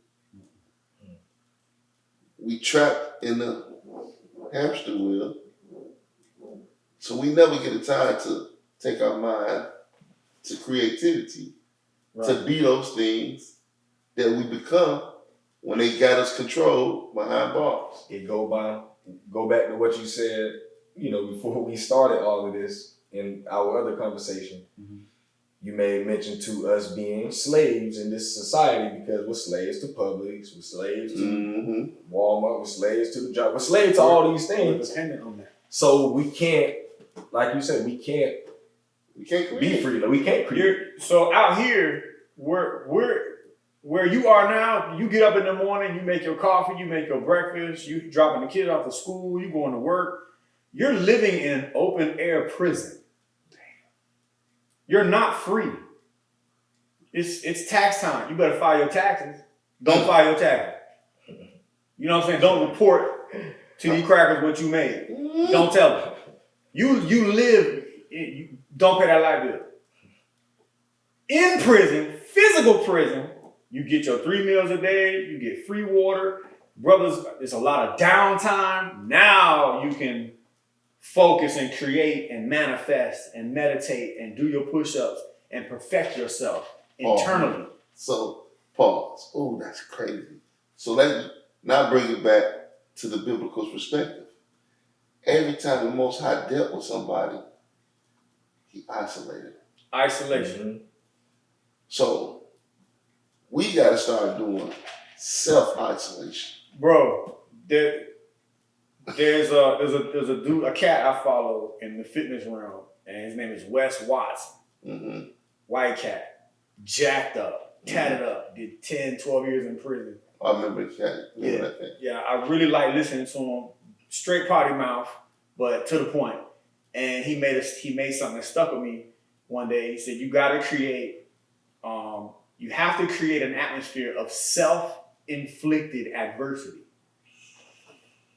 Speaker 4: We trapped in the hamster wheel, so we never get a time to take our mind to creativity, to be those things that we become when they got us controlled behind bars.
Speaker 2: It go back to what you said, before we started all of this in our other conversation. Mm-hmm. You made mention to us being slaves in this society because we're slaves to Publix, we're slaves to Walmart, we're slaves to the job, we're slaves to all these things.
Speaker 3: Dependent on that.
Speaker 2: So we can't, like you said, we can't be free. Like, we can't create.
Speaker 3: So out here, where you are now, you get up in the morning, you make your coffee, you make your breakfast, you dropping the kids off to school, you going to work. You're living in an open air prison. You're not free. It's tax time. You better file your taxes. Don't file your taxes. You know what I'm saying? Don't report to these crackers what you made. Don't tell them. You live. Don't pay that light bill. In prison, physical prison, you get your 3 meals a day. You get free water. Brothers, there's a lot of downtime. Now you can focus and create and manifest and meditate and do your push-ups and perfect yourself internally.
Speaker 4: So, pause. Oh, that's crazy. So let's now bring it back to the biblical perspective. Every time the Most High dealt with somebody, he isolated.
Speaker 3: Isolation.
Speaker 4: Mm-hmm. So we got to start doing self-isolation.
Speaker 3: Bro, there's a dude, a cat I follow in the fitness realm, and his name is Wes Watson. Mm-hmm. White cat, jacked up, tatted up, did 10, 12 years in prison.
Speaker 4: I remember that.
Speaker 3: Yeah, I really like listening to him. Straight potty mouth, but to the point. And he made something that stuck with me one day. He said, you got to create you have to create an atmosphere of self-inflicted adversity.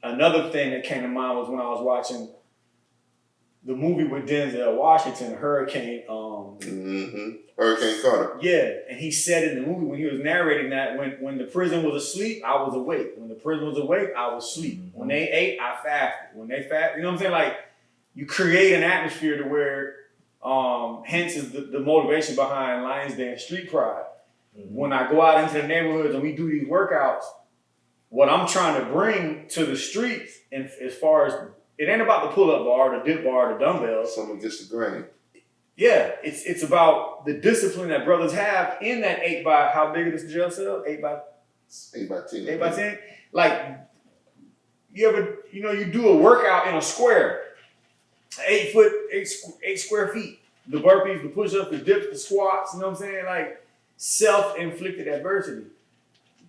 Speaker 3: Another thing that came to mind was when I was watching the movie with Denzel Washington, Hurricane.
Speaker 4: Hurricane Carter.
Speaker 3: Yeah, and he said in the movie when he was narrating that when the prison was asleep, I was awake. When the prison was awake, I was asleep. When they ate, I fasted. When they fast, you know what I'm saying? Like, you create an atmosphere to where, hence is the motivation behind Lions Den Street Pride. When I go out into the neighborhoods and we do these workouts, what I'm trying to bring to the streets, and as far as it ain't about the pull-up bar, the dip bar, the dumbbells.
Speaker 4: Someone gets the grain.
Speaker 3: Yeah, it's about the discipline that brothers have in that 8 by, how big is the jail cell? 8 by
Speaker 4: 10.
Speaker 3: 8 by 10. Like, you do a workout in a square, 8 square feet. The burpees, the push-ups, the dips, the squats. You know what I'm saying? Like, self-inflicted adversity.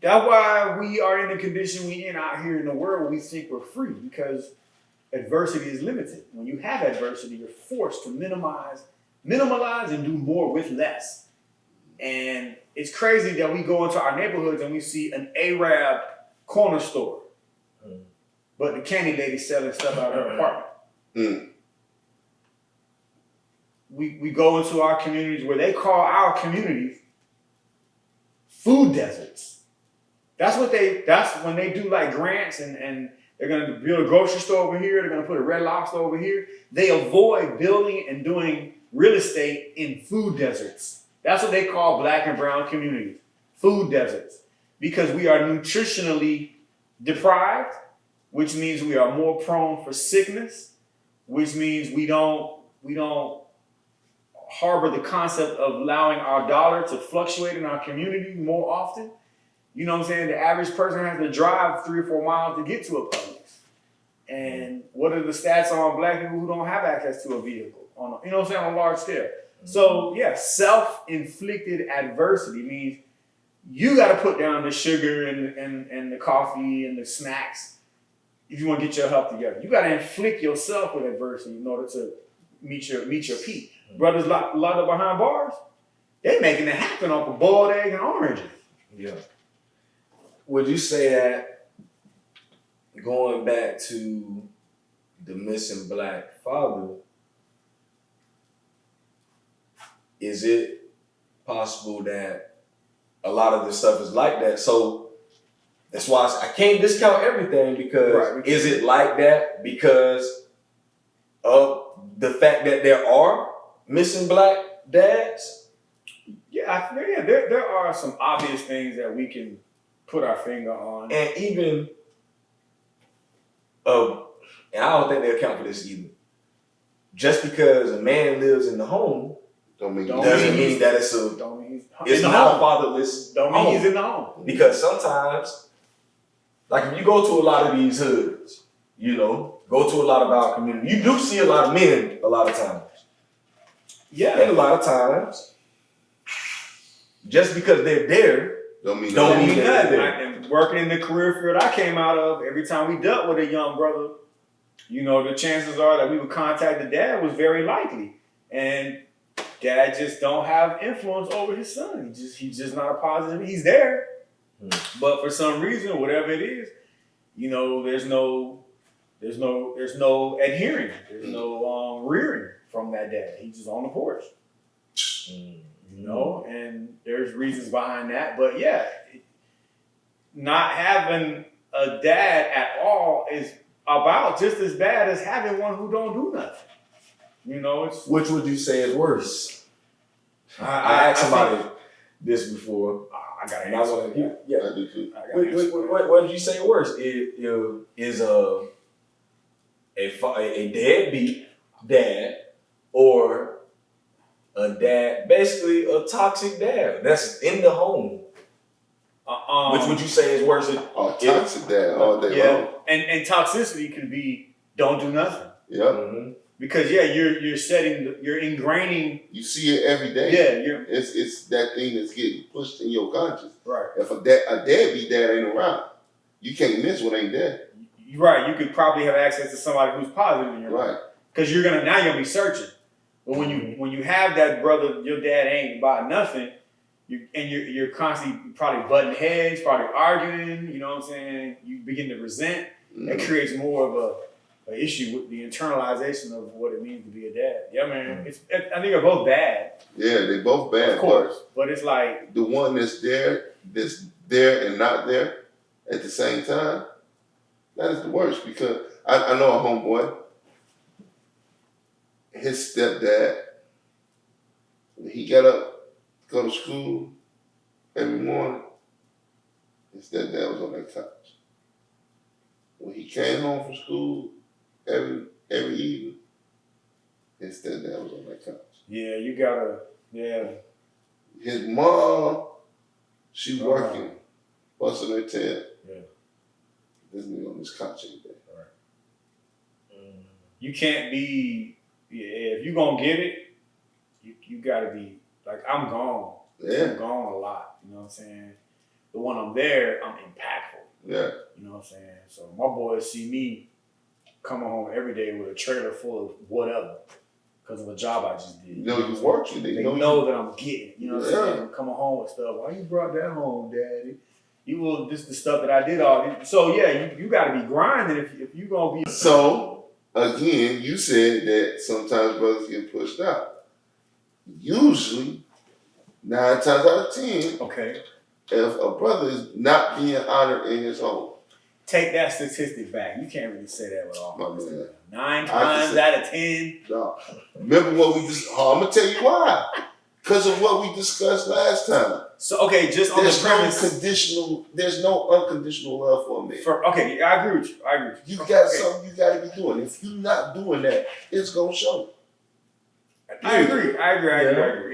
Speaker 3: That's why we are in the condition we in out here in the world. We think we're free because adversity is limited. When you have adversity, you're forced to minimize and do more with less. And it's crazy that we go into our neighborhoods and we see an Arab corner store, but the candy lady selling stuff out of her apartment. We go into our communities where they call our communities food deserts. That's when they do like grants and they're gonna build a grocery store over here, they're gonna put a Red Lobster over here. They avoid building and doing real estate in food deserts. That's what they call black and brown communities, food deserts, because we are nutritionally deprived, which means we are more prone for sickness, which means we don't harbor the concept of allowing our dollar to fluctuate in our community more often. You know what I'm saying? The average person has to drive 3 or 4 miles to get to a Publix. And what are the stats on black people who don't have access to a vehicle? You know what I'm saying? On a large scale. So yeah, self-inflicted adversity means you got to put down the sugar and the coffee and the snacks if you want to get your health together. You got to inflict yourself with adversity in order to meet your peak. Brothers locked up behind bars, they're making it happen off of boiled egg and oranges.
Speaker 2: Yeah. Would you say that, going back to the missing black father, is it possible that a lot of this stuff is like that? So that's why I can't discount everything, because is it like that because of the fact that there are missing black dads?
Speaker 3: Yeah, there are some obvious things that we can put our finger on.
Speaker 2: And even, and I don't think they account for this either. Just because a man lives in the home doesn't mean that it's not fatherless.
Speaker 3: Don't mean he's in the home.
Speaker 2: Because sometimes, like if you go to a lot of these hoods, go to a lot of our community, you do see a lot of men a lot of times.
Speaker 3: Yeah.
Speaker 2: And a lot of times, just because they're there, don't mean nothing.
Speaker 3: And working in the career field I came out of, every time we dealt with a young brother, the chances are that we would contact the dad was very likely. And dad just don't have influence over his son. He's just not a positive. He's there. But for some reason, whatever it is, there's no adhering. There's no rearing from that dad. He's just on the porch. And there's reasons behind that. But yeah, not having a dad at all is about just as bad as having one who don't do nothing.
Speaker 2: Which would you say is worse? I asked somebody this before.
Speaker 3: I got an answer.
Speaker 2: I do too. What did you say worse? Is a deadbeat dad, or a dad, basically a toxic dad that's in the home? Which would you say is worse?
Speaker 4: Toxic dad all day long.
Speaker 3: And toxicity could be don't do nothing.
Speaker 4: Yeah. Mm-hmm.
Speaker 3: Because you're ingraining.
Speaker 4: You see it every day.
Speaker 3: Yeah,
Speaker 4: it's that thing that's getting pushed in your conscience.
Speaker 3: Right.
Speaker 4: If a deadbeat dad ain't around, you can't miss what ain't there.
Speaker 3: Right. You could probably have access to somebody who's positive in your life. Because you're gonna be searching. But when you have that brother, your dad ain't about nothing, you're constantly probably butting heads, probably arguing. You know what I'm saying? You begin to resent. It creates more of an issue with the internalization of what it means to be a dad. Yeah, man. I think they're both bad.
Speaker 4: Yeah, they both bad.
Speaker 3: Of course, but it's like
Speaker 4: the one that's there and not there at the same time. That is the worst because I know a homeboy. His stepdad, when he got up, go to school every morning, his stepdad was on that couch. When he came home from school every evening, his stepdad was on that couch.
Speaker 3: Yeah, you gotta, yeah.
Speaker 4: His mom, she working, busting her tail.
Speaker 3: Yeah.
Speaker 4: This nigga on this couch every day.
Speaker 3: Right. You can't be, if you gonna get it, you gotta be, like, I'm gone.
Speaker 4: Yeah.
Speaker 3: I'm gone a lot, you know what I'm saying? But when I'm there, I'm impactful.
Speaker 4: Yeah.
Speaker 3: You know what I'm saying? So my boys see me coming home every day with a trailer full of whatever because of a job I just did.
Speaker 4: You know you working.
Speaker 3: They know that I'm getting it. You know what I'm saying? I'm coming home with stuff. Why you brought that home, Daddy? You will, this is the stuff that I did all. So yeah, you got to be grinding if you gonna be.
Speaker 4: So again, you said that sometimes brothers get pushed out. Usually, 9 times out of 10,
Speaker 3: Okay.
Speaker 4: if a brother is not being honored in his home.
Speaker 3: Take that statistic back. You can't really say that with all
Speaker 4: My
Speaker 3: honesty.
Speaker 4: man.
Speaker 3: 9 times out of 10.
Speaker 4: No. Remember what we just, I'm going to tell you why. Because of what we discussed last time.
Speaker 3: So, okay, just on the premise.
Speaker 4: There's no unconditional love for a man.
Speaker 3: Okay, I agree with you.
Speaker 4: You got something you got to be doing. If you're not doing that, it's going to show.
Speaker 3: I agree.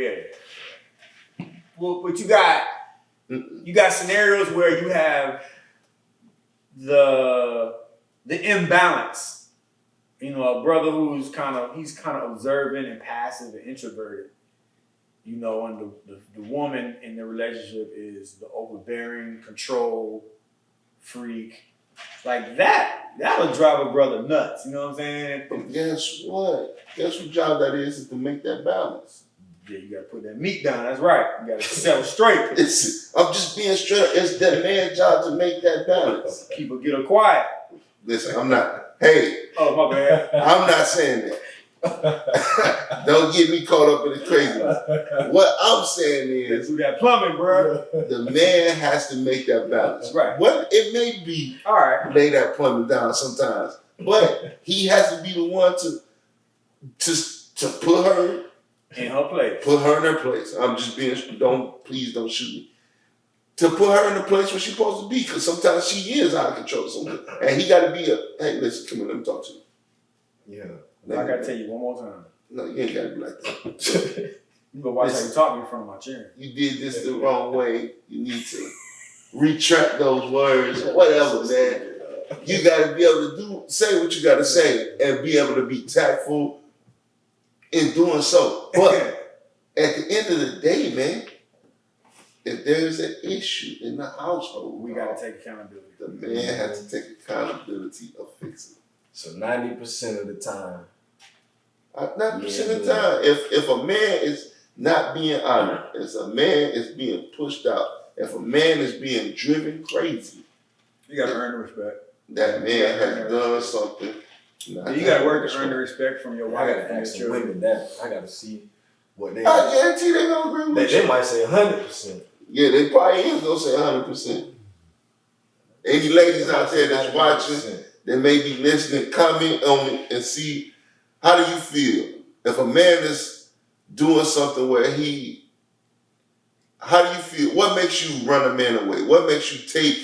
Speaker 3: Yeah. Well, but you got scenarios where you have the imbalance. You know, a brother who's kind of observant and passive and introverted. You know, and the woman in the relationship is the overbearing, control freak. Like that'll drive a brother nuts. You know what I'm saying?
Speaker 4: But guess what? Guess what job that is to make that balance.
Speaker 3: Yeah, you gotta put that meat down. That's right. You gotta settle straight.
Speaker 4: I'm just being straight up. It's that man's job to make that balance.
Speaker 3: People get her quiet.
Speaker 4: Listen, I'm not. Hey.
Speaker 3: Oh, my bad.
Speaker 4: I'm not saying that. Don't get me caught up in the craziness. What I'm saying is,
Speaker 3: do that plumbing, bro.
Speaker 4: The man has to make that balance.
Speaker 3: Right.
Speaker 4: What it may be,
Speaker 3: all right,
Speaker 4: lay that plumbing down sometimes, but he has to be the one to put her
Speaker 3: in her place.
Speaker 4: Put her in her place. I'm just being. Please don't shoot me. To put her in the place where she's supposed to be, because sometimes she is out of control. And he got to be hey, listen, come here, let me talk to you.
Speaker 3: Yeah. I got to tell you one more time.
Speaker 4: No, you ain't got to be like that.
Speaker 3: You go watch how you talk me in front of my chair.
Speaker 4: You did this the wrong way. You need to retract those words, whatever, man. You got to be able to say what you got to say and be able to be tactful in doing so. But at the end of the day, man, if there's an issue in the household,
Speaker 3: we got to take accountability.
Speaker 4: The man has to take accountability of fixing it.
Speaker 2: So 90% of the time.
Speaker 4: 90% of the time, if a man is not being honored, if a man is being pushed out, if a man is being driven crazy,
Speaker 3: you got to earn the respect.
Speaker 4: That man has done something.
Speaker 3: You got to work to earn the respect from your wife.
Speaker 2: I got to ask some women that. I got to see what they.
Speaker 4: I guarantee they gonna agree with you.
Speaker 2: They might say 100%.
Speaker 4: Yeah, they probably is gonna say 100%. Any ladies out there that's watching, that may be listening, comment on it and see, how do you feel if a man is doing something where how do you feel? What makes you run a man away? What makes you take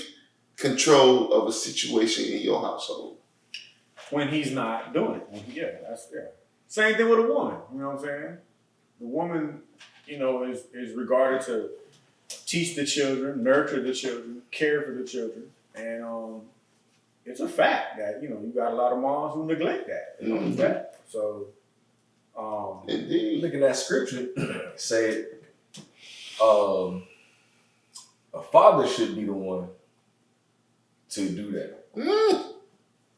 Speaker 4: control of a situation in your household?
Speaker 3: When he's not doing it. Yeah, that's fair. Same thing with a woman, you know what I'm saying? The woman, you know, is regarded to teach the children, nurture the children, care for the children. And it's a fact that, you know, you got a lot of moms who neglect that. You know that. So
Speaker 4: indeed.
Speaker 2: Look at that scripture. Say a father should be the one to do that.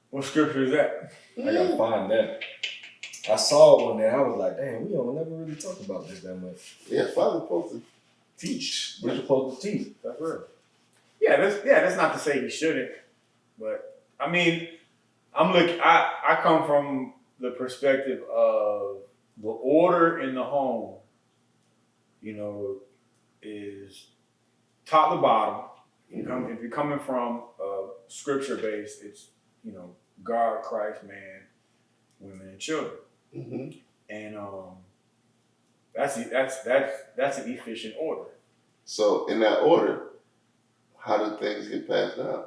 Speaker 3: What scripture is that?
Speaker 2: I gotta find that. I saw one there. I was like, damn, we don't never really talk about this that much.
Speaker 4: Yeah, father supposed to
Speaker 3: teach.
Speaker 2: You're supposed to teach. That's right.
Speaker 3: That's not to say he shouldn't, but I mean, I come from the perspective of the order in the home, is top to bottom. If you're coming from scripture based, it's God, Christ, man, women, and children, and that's an efficient order.
Speaker 4: So in that order, how do things get passed down?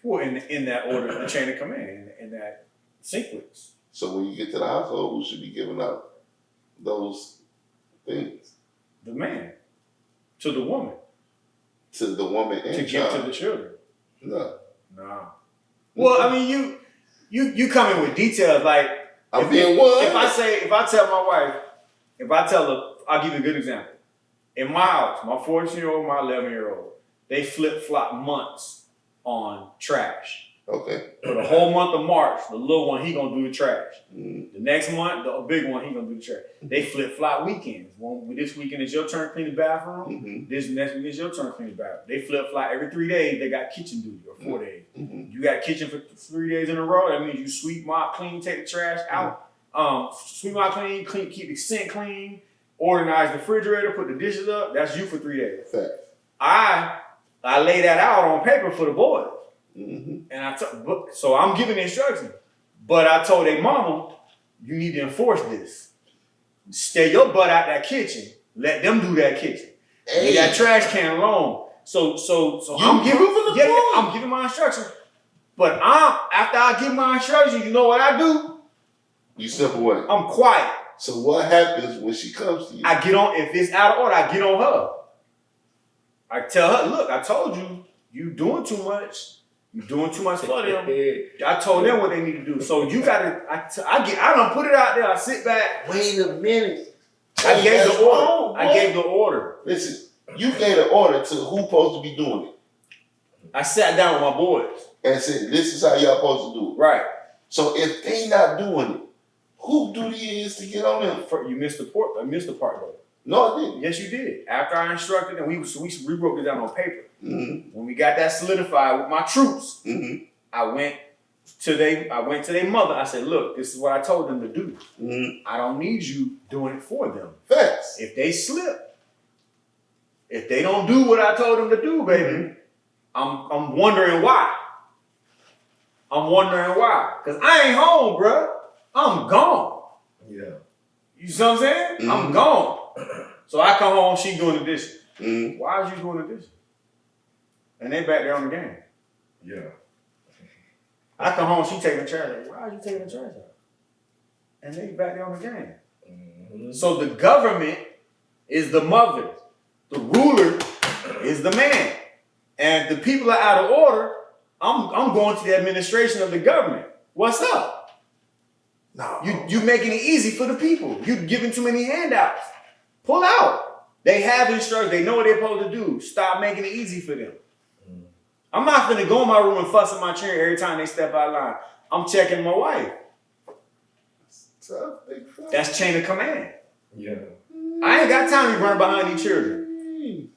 Speaker 3: Well, in that order, the chain of command, in that sequence.
Speaker 4: So when you get to the household, who should be giving out those things?
Speaker 3: The man to the woman.
Speaker 4: To the woman and
Speaker 3: to
Speaker 4: child.
Speaker 3: give to the children.
Speaker 4: No.
Speaker 3: Nah. Well, I mean, you come in with details like
Speaker 4: I'm being one.
Speaker 3: If I tell my wife, I'll give you a good example. In my house, my 14-year-old, my 11-year-old, they flip-flop months on trash.
Speaker 4: Okay.
Speaker 3: For the whole month of March, the little one, he gonna do the trash.
Speaker 4: Mm-hmm.
Speaker 3: The next month, the big one, he gonna do the trash. They flip-flop weekends. This weekend is your turn to clean the bathroom.
Speaker 4: Mm-hmm.
Speaker 3: This next week is your turn to clean the bathroom. They flip-flop every 3 days. They got kitchen duty, or 4 days.
Speaker 4: Mm-hmm.
Speaker 3: You got kitchen for 3 days in a row. That means you sweep, mop, clean, take the trash out. Sweep, mop, clean, keep the sink clean, organize the refrigerator, put the dishes up. That's you for 3 days.
Speaker 4: Fact.
Speaker 3: I lay that out on paper for the boys.
Speaker 4: Mm-hmm.
Speaker 3: And so I'm giving the instructions. But I told their mama, you need to enforce this. Stay your butt out that kitchen. Let them do that kitchen. Leave that trash can alone. So I'm giving my instructions. But after I give my instructions, you know what I do?
Speaker 4: You step away.
Speaker 3: I'm quiet.
Speaker 4: So what happens when she comes to you?
Speaker 3: I get on, if it's out of order, I get on her. I tell her, look, I told you doing too much. You're doing too much for them. I told them what they need to do. So you gotta, I don't put it out there. I sit back.
Speaker 4: Wait a minute.
Speaker 3: I gave the order. I gave the order.
Speaker 4: Listen, you gave the order to who's supposed to be doing it.
Speaker 3: I sat down with my boys.
Speaker 4: And said, this is how y'all supposed to do it.
Speaker 3: Right.
Speaker 4: So if they not doing it, who duty is to get on them?
Speaker 3: You missed the part. I missed the part though.
Speaker 4: No, I didn't.
Speaker 3: Yes, you did. After I instructed them, we wrote it down on paper.
Speaker 4: Mm-hmm.
Speaker 3: When we got that solidified with my troops,
Speaker 4: Mm-hmm.
Speaker 3: I went to their mother. I said, look, this is what I told them to do.
Speaker 4: Mm-hmm.
Speaker 3: I don't need you doing it for them.
Speaker 4: Facts.
Speaker 3: If they slip, if they don't do what I told them to do, baby, I'm wondering why. I'm wondering why. Because I ain't home, bruh. I'm gone.
Speaker 2: Yeah.
Speaker 3: You see what I'm saying?
Speaker 4: Mm-hmm.
Speaker 3: I'm gone. So I come home, she doing the dishes.
Speaker 4: Mm-hmm.
Speaker 3: Why is you doing the dishes? And they back there on the game.
Speaker 2: Yeah.
Speaker 3: I come home, she taking the trash out. Why are you taking the trash out? And they back there on the game.
Speaker 2: Mm-hmm.
Speaker 3: So the government is the mother. The ruler is the man. And if the people are out of order, I'm going to the administration of the government. What's up?
Speaker 4: No.
Speaker 3: You making it easy for the people. You giving too many handouts. Pull out. They have instructions. They know what they're supposed to do. Stop making it easy for them. I'm not finna go in my room and fuss in my chair every time they step out of line. I'm checking my wife. That's chain of command.
Speaker 2: Yeah.
Speaker 3: I ain't got time to run behind these children.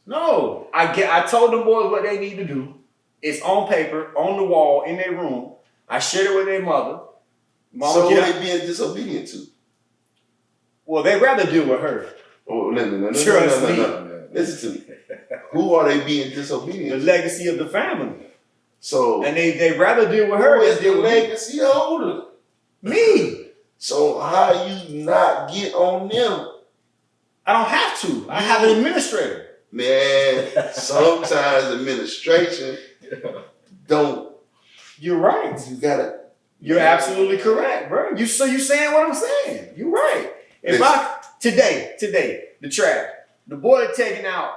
Speaker 3: No. I told them boys what they need to do. It's on paper, on the wall, in their room. I shared it with their mother. Mama,
Speaker 4: so who they being disobedient to?
Speaker 3: Well, they'd rather deal with her.
Speaker 4: Oh, no.
Speaker 3: Trust me.
Speaker 4: Listen to me. Who are they being disobedient
Speaker 3: The
Speaker 4: to?
Speaker 3: legacy of the family.
Speaker 4: So
Speaker 3: And they rather deal with her
Speaker 4: who
Speaker 3: than
Speaker 4: is the
Speaker 3: deal with me.
Speaker 4: legacy holder?
Speaker 3: Me.
Speaker 4: So how you not get on them?
Speaker 3: I don't have to. I have an administrator.
Speaker 4: Man, sometimes administration don't.
Speaker 3: You're right.
Speaker 4: You gotta.
Speaker 3: You're absolutely correct, bro. You saying what I'm saying. You're right. If I today, the trash, the boy taking out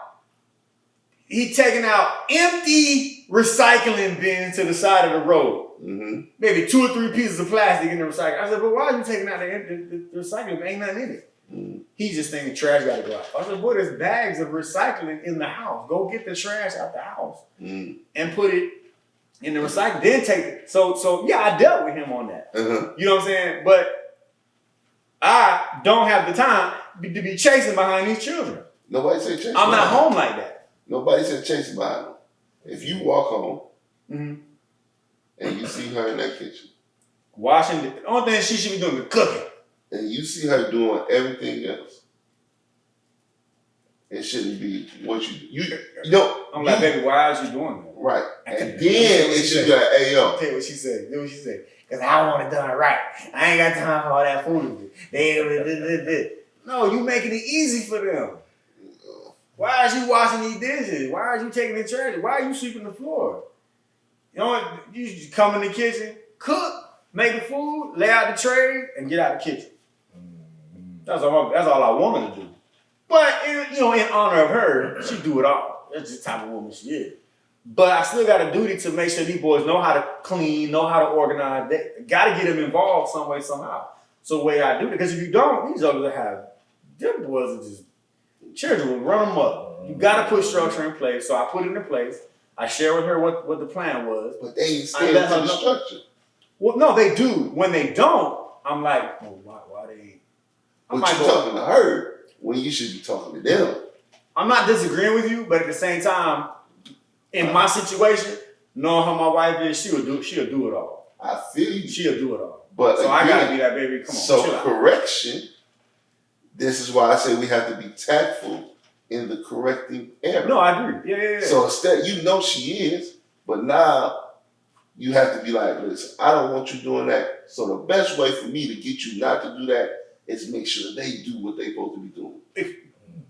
Speaker 3: empty recycling bins to the side of the road.
Speaker 4: Mm-hmm.
Speaker 3: Maybe 2 or 3 pieces of plastic in the recycling. I said, but why are you taking out the recycling? Ain't nothing in it.
Speaker 4: Mm-hmm.
Speaker 3: He's just thinking trash gotta go out. I said, boy, there's bags of recycling in the house. Go get the trash out the house and put it in the recycling. Then take it. So yeah, I dealt with him on that.
Speaker 4: Uh-huh.
Speaker 3: You know what I'm saying? But I don't have the time to be chasing behind these children.
Speaker 4: Nobody said chase.
Speaker 3: I'm not home like that.
Speaker 4: Nobody said chase behind them. If you walk home
Speaker 3: Mm-hmm.
Speaker 4: and you see her in that kitchen,
Speaker 3: washing, the only thing she should be doing is cooking.
Speaker 4: and you see her doing everything else, it shouldn't be what you know.
Speaker 3: I'm like, baby, why is you doing that?
Speaker 4: Right. And then it should be like, hey, yo.
Speaker 3: Tell you what she said. Do what she said. Because I want it done right. I ain't got time for all that food. No, you making it easy for them. Why is you washing these dishes? Why are you taking the trash? Why are you sweeping the floor? You know what? You just come in the kitchen, cook, make the food, lay out the tray, and get out the kitchen. That's all I want her to do. But in honor of her, she do it all. That's just the type of woman she is. But I still got a duty to make sure these boys know how to clean, know how to organize. They got to get them involved some way, somehow. So the way I do it, because if you don't, these others them boys are just, children will run them up. You got to put structure in place. So I put it into place. I share with her what the plan was.
Speaker 4: But they ain't staying to the structure.
Speaker 3: Well, no, they do. When they don't, I'm like, oh, why they ain't?
Speaker 4: But you're talking to her when you should be talking to them.
Speaker 3: I'm not disagreeing with you, but at the same time, in my situation, knowing how my wife is, she'll do it all.
Speaker 4: I feel you.
Speaker 3: She'll do it all.
Speaker 4: But
Speaker 3: so
Speaker 4: again,
Speaker 3: I gotta be that baby. Come on.
Speaker 4: So correction. This is why I say we have to be tactful in the correcting error.
Speaker 3: No, I agree. Yeah.
Speaker 4: So instead, she is, but now you have to be like, listen, I don't want you doing that. So the best way for me to get you not to do that is make sure they do what they're supposed to be doing.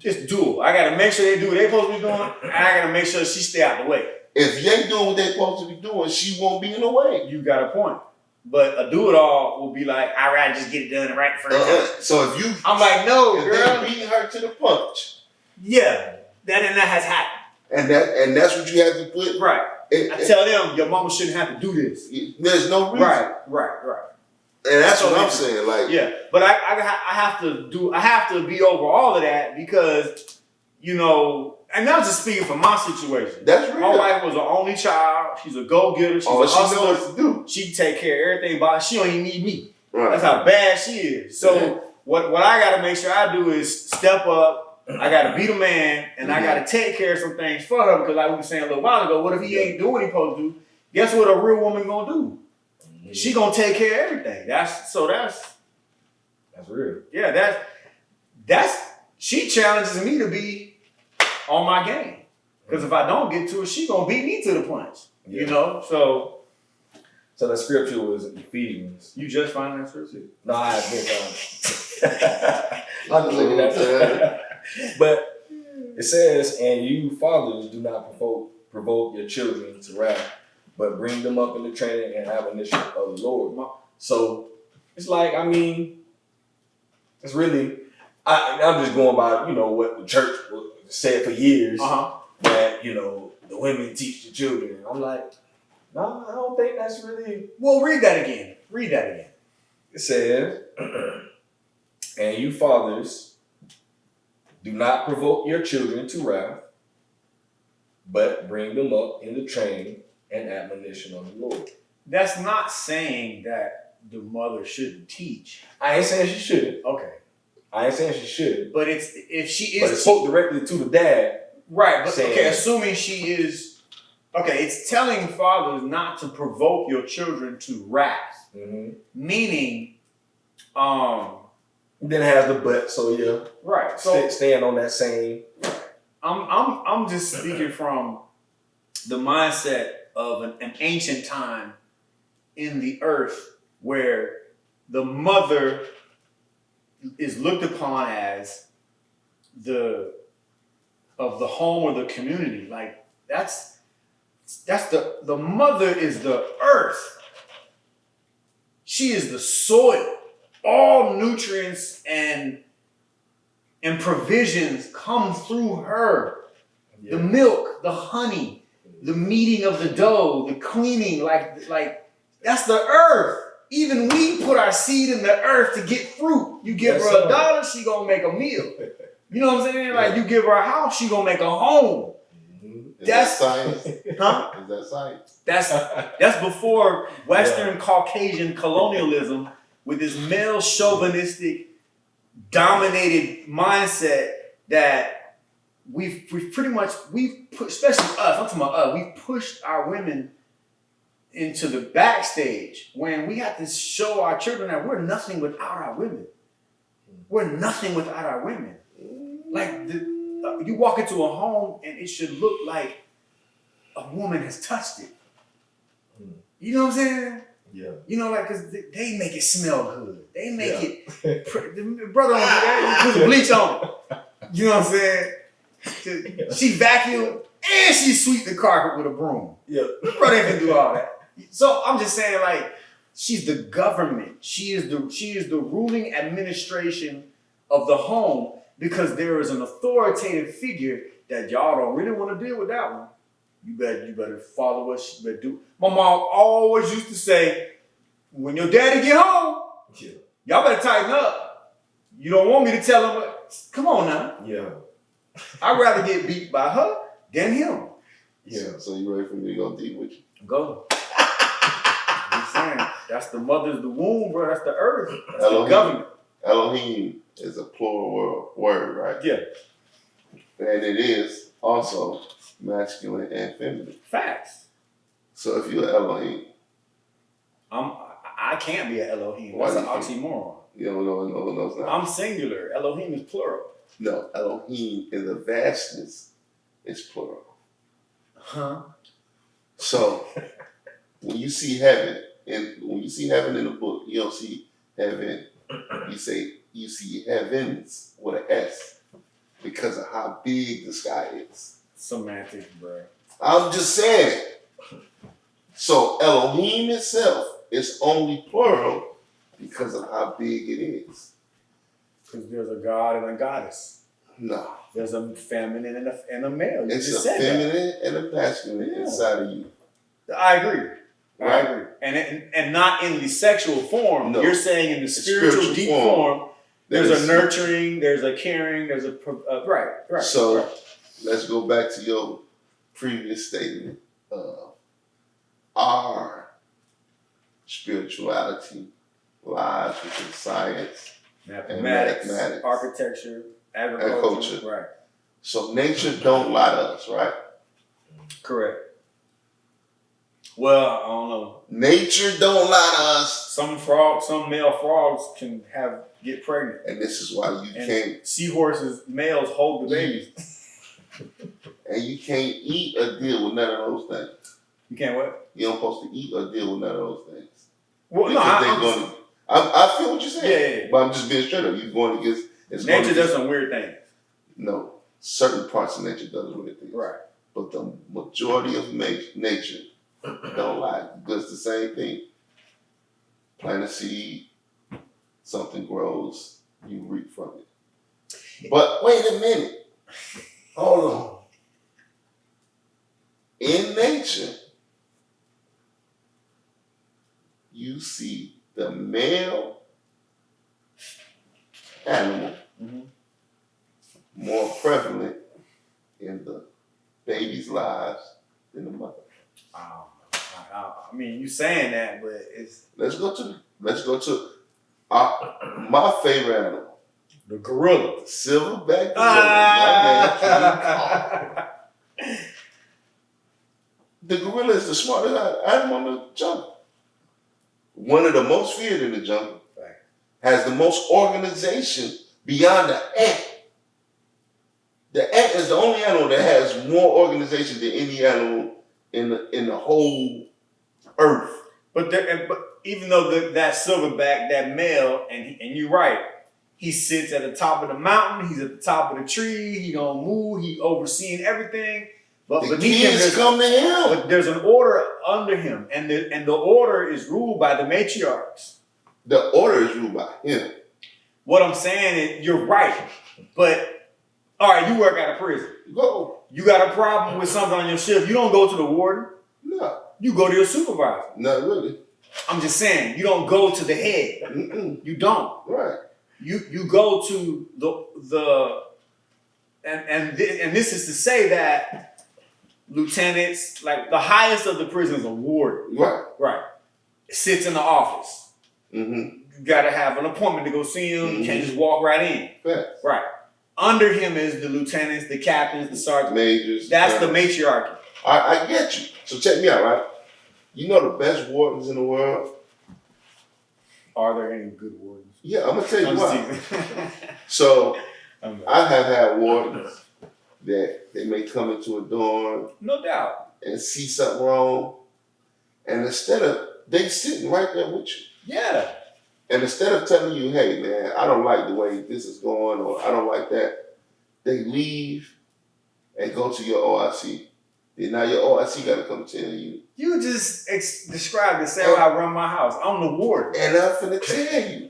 Speaker 3: It's dual. I gotta make sure they do what they're supposed to be doing, and I gotta make sure she stay out the way.
Speaker 4: If they doing what they're supposed to be doing, she won't be in the way.
Speaker 3: You got a point. But a do-it-all will be like, I'd rather just get it done right the first time.
Speaker 4: So if you...
Speaker 3: I'm like, no,
Speaker 4: if
Speaker 3: girl.
Speaker 4: they're beating her to the punch.
Speaker 3: Yeah. That has happened.
Speaker 4: And that's what you have to put...
Speaker 3: Right. I tell them, your mama shouldn't have to do this.
Speaker 4: There's no reason.
Speaker 3: Right.
Speaker 4: And that's what I'm saying. Like,
Speaker 3: yeah, but I have to be over all of that because, and I'm just speaking from my situation.
Speaker 4: That's real.
Speaker 3: My wife was an only child. She's a go-getter. She's
Speaker 4: all
Speaker 3: a
Speaker 4: she
Speaker 3: hustler.
Speaker 4: knows to do.
Speaker 3: She take care of everything, but she don't even need me.
Speaker 4: Right.
Speaker 3: That's how bad she is. So what I got to make sure I do is step up. I got to be the man, and I got to take care of some things for her because like we were saying a little while ago, what if he ain't doing what he supposed to do? Guess what a real woman gonna do? She gonna take care of everything. That's
Speaker 2: real.
Speaker 3: Yeah, she challenges me to be on my game. Because if I don't get to it, she gonna beat me to the punch.
Speaker 2: Yeah.
Speaker 3: So
Speaker 2: the scripture was Ephesians.
Speaker 3: You just found that scripture?
Speaker 2: No, I have been found. I'm just looking at that. But it says, and you fathers do not provoke your children to wrath, but bring them up in the training and admonition of the Lord. So it's like, it's really, I'm just going by, what the church said for years, that, the women teach the children. I'm like, no, I don't think that's really.
Speaker 3: Well, read that again.
Speaker 2: It says, and you fathers do not provoke your children to wrath, but bring them up in the training and admonition of the Lord.
Speaker 3: That's not saying that the mother shouldn't teach.
Speaker 2: I ain't saying she shouldn't.
Speaker 3: Okay.
Speaker 2: I ain't saying she should.
Speaker 3: But if she is.
Speaker 2: But it spoke directly to the dad.
Speaker 3: Right, but assuming she is. Okay, it's telling fathers not to provoke your children to wrath.
Speaker 2: Mm-hmm.
Speaker 3: Meaning,
Speaker 2: then it has the but, so yeah.
Speaker 3: Right. So
Speaker 2: staying on that same.
Speaker 3: I'm just speaking from the mindset of an ancient time in the earth where the mother is looked upon as the home or the community. Like that's the mother is the earth. She is the soil. All nutrients and provisions come through her. Yeah. The milk, the honey, the kneading of the dough, the cleaning, like that's the earth. Even we put our seed in the earth to get fruit. You give her $1, she gonna make a meal. You know what I'm saying? Like you give her a house, she gonna make a home.
Speaker 4: Is that science?
Speaker 3: Huh?
Speaker 4: Is that science?
Speaker 3: That's before Western Caucasian colonialism with this male chauvinistic dominated mindset that we've pretty much especially us. I'm talking about us. We've pushed our women into the backstage when we have to show our children that we're nothing without our women. We're nothing without our women. Like you walk into a home and it should look like a woman has touched it. You know what I'm saying?
Speaker 2: Yeah.
Speaker 3: You know, like, cause they make it smell good. They make it. The brother don't do that. He puts bleach on it. You know what I'm saying? She vacuumed and she sweep the carpet with a broom.
Speaker 2: Yeah.
Speaker 3: The brother ain't gonna do all that. So I'm just saying, like, she's the government. She is the ruling administration of the home because there is an authoritative figure that y'all don't really want to deal with that one. You better follow what she better do. My mom always used to say, when your daddy get home, y'all better tighten up. You don't want me to tell him, come on now.
Speaker 2: Yeah.
Speaker 3: I'd rather get beat by her than him.
Speaker 4: Yeah. So you ready for me to go deep with you?
Speaker 3: Go. I'm saying, that's the mother's the womb, bro. That's the earth. That's
Speaker 4: Elohim.
Speaker 3: the government.
Speaker 4: Elohim is a plural word, right?
Speaker 3: Yeah.
Speaker 4: And it is also masculine and feminine.
Speaker 3: Facts.
Speaker 4: So if you're Elohim,
Speaker 3: I can't be an Elohim.
Speaker 4: Why
Speaker 3: That's
Speaker 4: do
Speaker 3: an
Speaker 4: you
Speaker 3: oxymoron.
Speaker 4: no, it's not.
Speaker 3: I'm singular. Elohim is plural.
Speaker 4: No, Elohim in the vastness is plural.
Speaker 3: Huh?
Speaker 4: So when you see heaven, when you see heaven in the book, you don't see heaven. You see heavens with an S because of how big the sky is.
Speaker 3: Semantics, bro.
Speaker 4: I'm just saying it. So Elohim itself is only plural because of how big it is.
Speaker 3: Because there's a god and a goddess.
Speaker 4: No.
Speaker 3: There's a feminine and a male. You
Speaker 4: It's
Speaker 3: just
Speaker 4: a
Speaker 3: said
Speaker 4: feminine and a masculine inside of you.
Speaker 3: that. I agree.
Speaker 4: Right.
Speaker 3: I agree. And not in the sexual form.
Speaker 4: No.
Speaker 3: You're saying in the spiritual deep form, there's a nurturing, there's a caring, there's a right.
Speaker 4: So
Speaker 3: right.
Speaker 4: let's go back to your previous statement. Our spirituality lies within science,
Speaker 3: Mathematics,
Speaker 4: mathematics,
Speaker 3: architecture, agriculture.
Speaker 4: culture.
Speaker 3: Right.
Speaker 4: So nature don't lie to us, right?
Speaker 3: Correct. Well, I don't know.
Speaker 4: Nature don't lie to us.
Speaker 3: Some male frogs can get pregnant.
Speaker 4: And this is why you can't.
Speaker 3: Seahorses, males hold the babies.
Speaker 4: And you can't eat or deal with none of those things.
Speaker 3: You can't what?
Speaker 4: You don't supposed to eat or deal with none of those things.
Speaker 3: Well,
Speaker 4: Because I feel what you're saying.
Speaker 3: Yeah.
Speaker 4: But I'm just being straight up. You're going against.
Speaker 3: Nature does some weird things.
Speaker 4: No. Certain parts of nature does weird things.
Speaker 3: Right.
Speaker 4: But the majority of nature don't lie. Does the same thing. Plant a seed, something grows, you reap from it. But wait a minute. Hold on. In nature, you see the male animal more prevalent in the baby's lives than the mother.
Speaker 3: I mean, you saying that, but it's
Speaker 4: Let's go to my favorite animal,
Speaker 3: the gorilla.
Speaker 4: silverback gorilla. My man, King Kong. The gorilla is the smartest animal in the jungle. One of the most feared in the jungle.
Speaker 3: Right.
Speaker 4: Has the most organization beyond the ant. The ant is the only animal that has more organization than any animal in the whole earth.
Speaker 3: But even though that silverback, that male, and you're right, he sits at the top of the mountain. He's at the top of the tree. He gonna move. He overseeing everything. But
Speaker 4: The
Speaker 3: beneath him,
Speaker 4: kids come to him.
Speaker 3: but there's an order under him, and the order is ruled by the matriarchs.
Speaker 4: The order is ruled by him.
Speaker 3: What I'm saying is, you're right. But all right, you work at a prison.
Speaker 4: Go.
Speaker 3: You got a problem with something on your shift. You don't go to the warden.
Speaker 4: No,
Speaker 3: You go to your supervisor.
Speaker 4: not really.
Speaker 3: I'm just saying, you don't go to the head.
Speaker 4: Mm-mm.
Speaker 3: You don't.
Speaker 4: Right.
Speaker 3: You go to and this is to say that lieutenants, like the highest of the prisons, a warden.
Speaker 4: Right.
Speaker 3: Right. Sits in the office.
Speaker 4: Mm-hmm.
Speaker 3: You got to have an appointment to go see him. You can't just walk right in.
Speaker 4: Facts.
Speaker 3: Right. Under him is the lieutenants, the captains, the sergeants.
Speaker 4: Majors.
Speaker 3: That's the matriarchy.
Speaker 4: I get you. So check me out, right? You know the best wardens in the world?
Speaker 3: Are there any good wardens?
Speaker 4: Yeah, I'm gonna tell you why. So I have had wardens that they may come into a dorm,
Speaker 3: no doubt,
Speaker 4: and see something wrong, and instead of they sitting right there with you,
Speaker 3: yeah,
Speaker 4: and instead of telling you, hey man, I don't like the way this is going, or I don't like that, they leave and go to your OIC. Then now your OIC got to come tell you.
Speaker 3: You just described the same way I run my house. I'm the warden.
Speaker 4: And I'm finna tell you,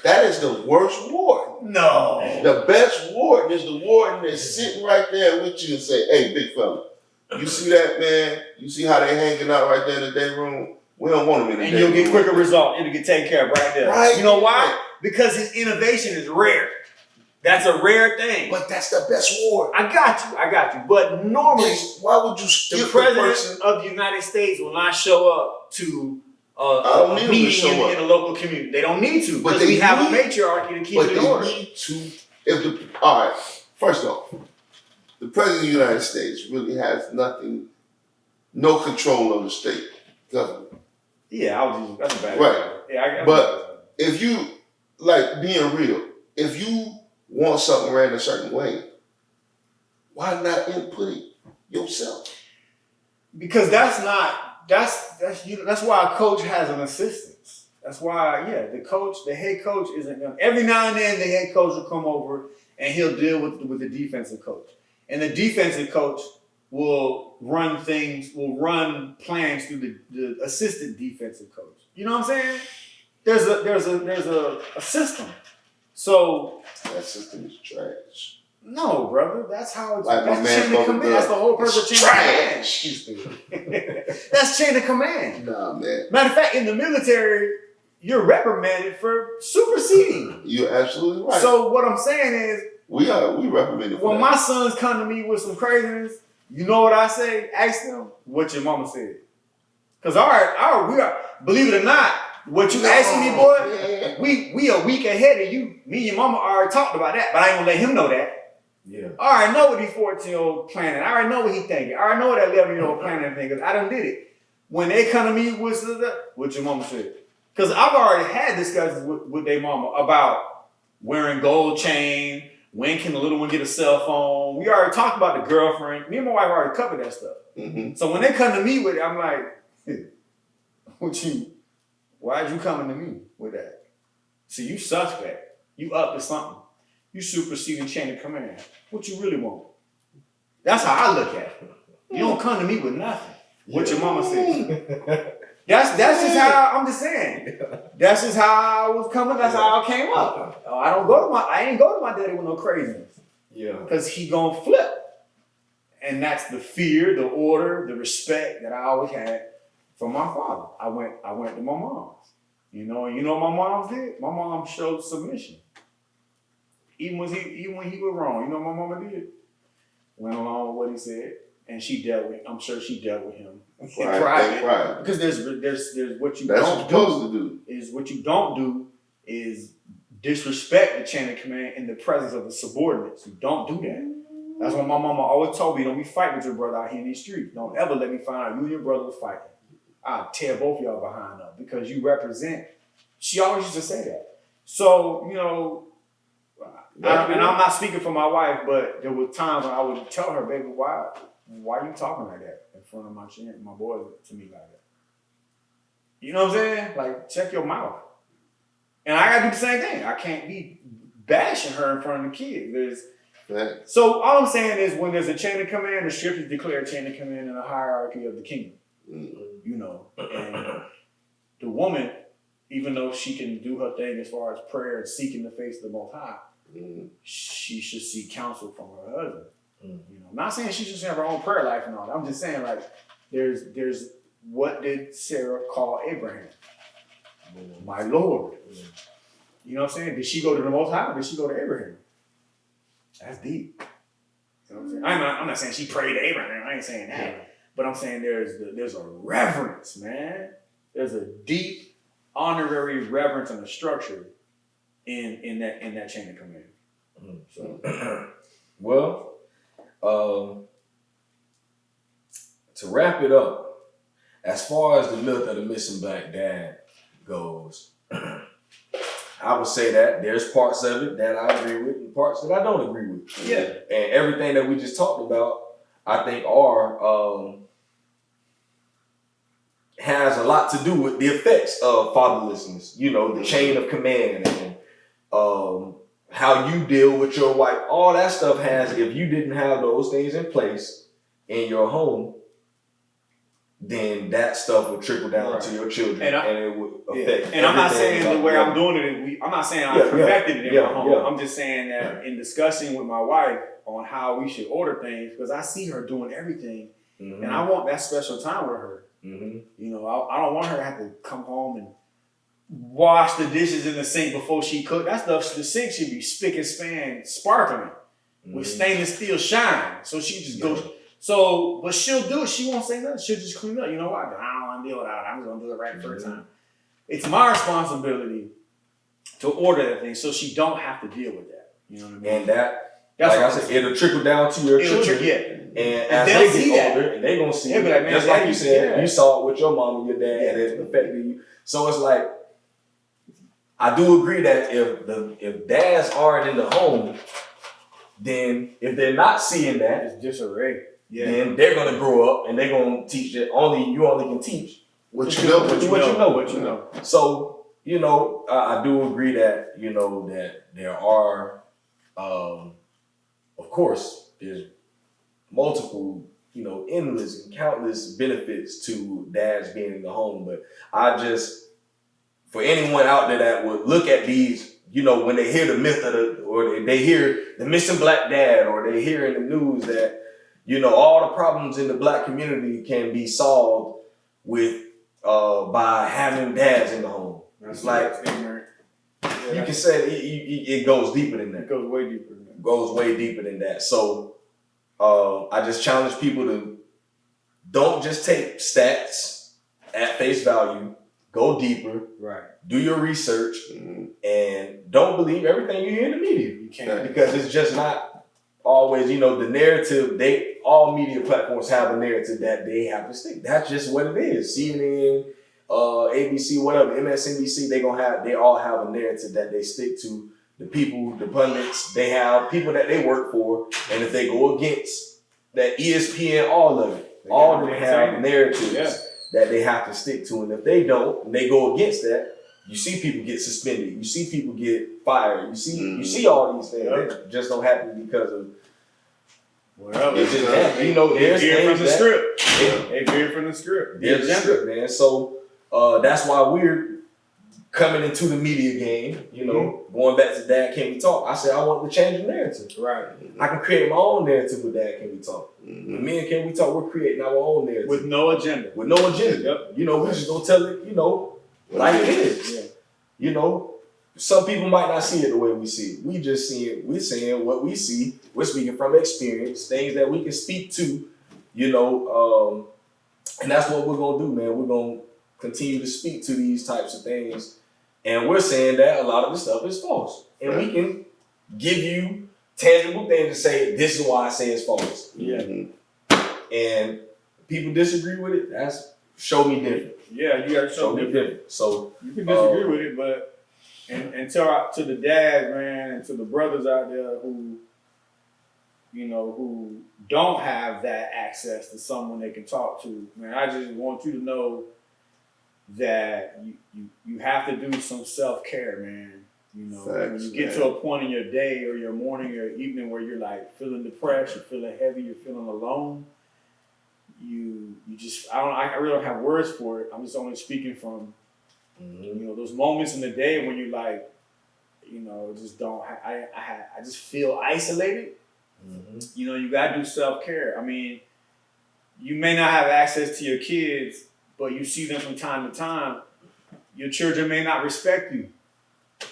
Speaker 4: that is the worst warden.
Speaker 3: No.
Speaker 4: The best warden is the warden that's sitting right there with you and say, hey, big fella, you see that, man? You see how they hanging out right there in the day room? We don't want them in the day room.
Speaker 3: And you'll get quicker results. It'll get taken care of right there.
Speaker 4: Right.
Speaker 3: You know why? Because his innovation is rare. That's a rare thing.
Speaker 4: But that's the best warden.
Speaker 3: I got you. But normally,
Speaker 4: why would you skip
Speaker 3: the
Speaker 4: the
Speaker 3: president
Speaker 4: person?
Speaker 3: of the United States will not show up to
Speaker 4: I don't need
Speaker 3: a
Speaker 4: them to
Speaker 3: meeting
Speaker 4: show up.
Speaker 3: in a local community. They don't need to
Speaker 4: But
Speaker 3: because
Speaker 4: they
Speaker 3: we have a
Speaker 4: need-
Speaker 3: matriarchy to keep
Speaker 4: But
Speaker 3: it in order.
Speaker 4: they need to, all right, first off, the president of the United States really has no control of the state government.
Speaker 3: Yeah, that's a bad
Speaker 4: Right.
Speaker 3: example. Yeah,
Speaker 4: But if you, like being real, if you want something ran a certain way, why not input it yourself?
Speaker 3: because that's why a coach has an assistant. That's why, the head coach isn't gonna. Every now and then, the head coach will come over and he'll deal with the defensive coach, and the defensive coach will run plans through the assistant defensive coach. You know what I'm saying? There's a system. So
Speaker 4: That system is trash.
Speaker 3: no, brother, that's how it's.
Speaker 4: Like my
Speaker 3: that's
Speaker 4: man
Speaker 3: chain of
Speaker 4: Bubba
Speaker 3: command.
Speaker 4: Dub.
Speaker 3: That's the whole purpose of
Speaker 4: It's
Speaker 3: chain of command.
Speaker 4: trash.
Speaker 3: You stupid. That's chain of command.
Speaker 4: Nah, man.
Speaker 3: Matter of fact, in the military, you're reprimanded for superseding.
Speaker 4: You're absolutely right.
Speaker 3: So what I'm saying is,
Speaker 4: we recommend
Speaker 3: when my sons come to me with some craziness, you know what I say? Ask them what your mama said. Because we are, believe it or not, what you asking me, boy, we a week ahead of you. Me and your mama already talked about that, but I ain't gonna let him know that.
Speaker 2: Yeah.
Speaker 3: I already know what he 14-year-old planning. I already know what he thinking. I already know what that 11-year-old planning thing, because I done did it. When they come to me with what your mama said. Because I've already had discussions with their mama about wearing gold chain, when can the little one get a cell phone. We already talked about the girlfriend. Me and my wife already covered that stuff.
Speaker 4: Mm-hmm.
Speaker 3: So when they come to me with it, I'm like, why'd you coming to me with that? See, you suspect. You up to something. You superseding chain of command. What you really want? That's how I look at it. You don't come to me with nothing. What your mama said. That's just how I'm just saying. That's just how I was coming. That's how I came up. I ain't go to my daddy with no craziness.
Speaker 2: Yeah.
Speaker 3: Because he gonna flip. And that's the fear, the order, the respect that I always had from my father. I went to my mom's. You know what my mom's did? My mom showed submission. Even when he was wrong, you know what my mama did? Went along with what he said. And I'm sure she dealt with him in private.
Speaker 4: Right.
Speaker 3: Because there's what you
Speaker 4: That's
Speaker 3: don't
Speaker 4: what you're supposed to do.
Speaker 3: is what you don't do is disrespect the chain of command in the presence of the subordinates. You don't do that. That's what my mama always told me. Don't be fighting with your brother out here in these streets. Don't ever let me find out you and your brother was fighting. I'll tear both of y'all behind up because you represent. She always used to say that. So, and I'm not speaking for my wife, but there were times when I would tell her, baby, why are you talking like that in front of my boys to me like that? You know what I'm saying? Like, check your mouth. And I gotta do the same thing. I can't be bashing her in front of the kids. So all I'm saying is when there's a chain of command, the scriptures declare a chain of command in the hierarchy of the kingdom. And the woman, even though she can do her thing as far as prayer and seeking the face of the Most High, she should seek counsel from her husband. I'm not saying she should have her own prayer life and all that. I'm just saying, like, there's what did Sarah call Abraham? My Lord. You know what I'm saying? Did she go to the Most High or did she go to Abraham? That's deep. You know what I'm saying? I'm not saying she prayed to Abraham. I ain't saying that. Yeah. But I'm saying there's a reverence, man. There's a deep honorary reverence and a structure in that chain of command.
Speaker 2: So, well, to wrap it up, as far as the myth of the missing black dad goes, I would say that there's parts of it that I agree with and parts that I don't agree with.
Speaker 3: Yeah.
Speaker 2: And everything that we just talked about, I think are has a lot to do with the effects of fatherlessness. You know, the chain of command and how you deal with your wife. All that stuff has, if you didn't have those things in place in your home, then that stuff would trickle down to your children, and it would affect.
Speaker 3: And I'm not saying the way I'm doing it. I'm not saying I perfected it in my home. I'm just saying that in discussing with my wife on how we should order things, because I see her doing everything, and I want that special time with her. You know, I don't want her to have to come home and wash the dishes in the sink before she cook. That stuff, the sink should be spick and span, sparkling with stainless steel shine. So she just goes. So, but she'll do it. She won't say nothing. She'll just clean up. You know what? I don't want to deal with that. I'm just going to do it right the first time. It's my responsibility to order that thing so she don't have to deal with that. You know what I mean?
Speaker 2: And that's like I said, it'll trickle down to your children. And as they get older, and they're going to see it. Like, just like you said, you saw it with your mom and your dad, and it affected you. So it's like, I do agree that if dads aren't in the home, then if they're not seeing that,
Speaker 3: it's disarray.
Speaker 2: Then they're gonna grow up and they're gonna teach that you only can teach
Speaker 4: what you know.
Speaker 2: So, you know, I do agree that, you know, that there are of course there's multiple, you know, endless and countless benefits to dads being in the home. But I just, for anyone out there that would look at these, you know, when they hear the myth of or they hear the missing black dad, or they hear in the news that, you know, all the problems in the black community can be solved with by having dads in the home. It's like you can say it goes deeper than that.
Speaker 3: It goes way deeper than that.
Speaker 2: Goes way deeper than that. So I just challenge people to don't just take stats at face value. Go deeper.
Speaker 3: Right.
Speaker 2: Do your research, and don't believe everything you hear in the media.
Speaker 3: You can't,
Speaker 2: because it's just not always, you know, the narrative. All media platforms have a narrative that they have to stick. That's just what it is. CNN, ABC, whatever, MSNBC, they all have a narrative that they stick to. The people, the pundits, they have people that they work for, and if they go against that ESPN, all of it, all of them have narratives that they have to stick to, and if they don't, and they go against that, you see people get suspended, you see people get fired, you see all these things that just don't happen because of
Speaker 3: whatever.
Speaker 2: It's just that, you know, there's
Speaker 3: things from the script.
Speaker 2: They
Speaker 3: veer from the script.
Speaker 2: There's a script, man. So that's why we're coming into the media game, you know, going back to Dad Can We Talk. I said I want to change the narrative.
Speaker 3: Right.
Speaker 2: I can create my own narrative with Dad Can We Talk. Me and Can We Talk, we're creating our own narrative.
Speaker 3: With no agenda.
Speaker 2: Yep. You know, we just gonna tell it, you know, like it is. Yeah. You know, some people might not see it the way we see it. We just see it. We're saying what we see. We're speaking from experience, things that we can speak to, you know, and that's what we're gonna do, man. We're gonna continue to speak to these types of things. And we're saying that a lot of the stuff is false. And we can give you tangible things to say, this is why I say it's false.
Speaker 3: Yeah.
Speaker 2: And people disagree with it, that's show me different.
Speaker 3: Yeah, you gotta show me different.
Speaker 2: So
Speaker 3: you can disagree with it, but and to the dads, man, and to the brothers out there who, you know, who don't have that access to someone they can talk to, man, I just want you to know that you have to do some self-care, man. You know, when you get to a point in your day or your morning or evening where you're like feeling depressed, you're feeling heavy, you're feeling alone, you just, I really don't have words for it. I'm just only speaking from, you know, those moments in the day when you're like, you know, just don't, I just feel isolated. You know, you gotta do self-care. I mean, you may not have access to your kids, but you see them from time to time. Your children may not respect you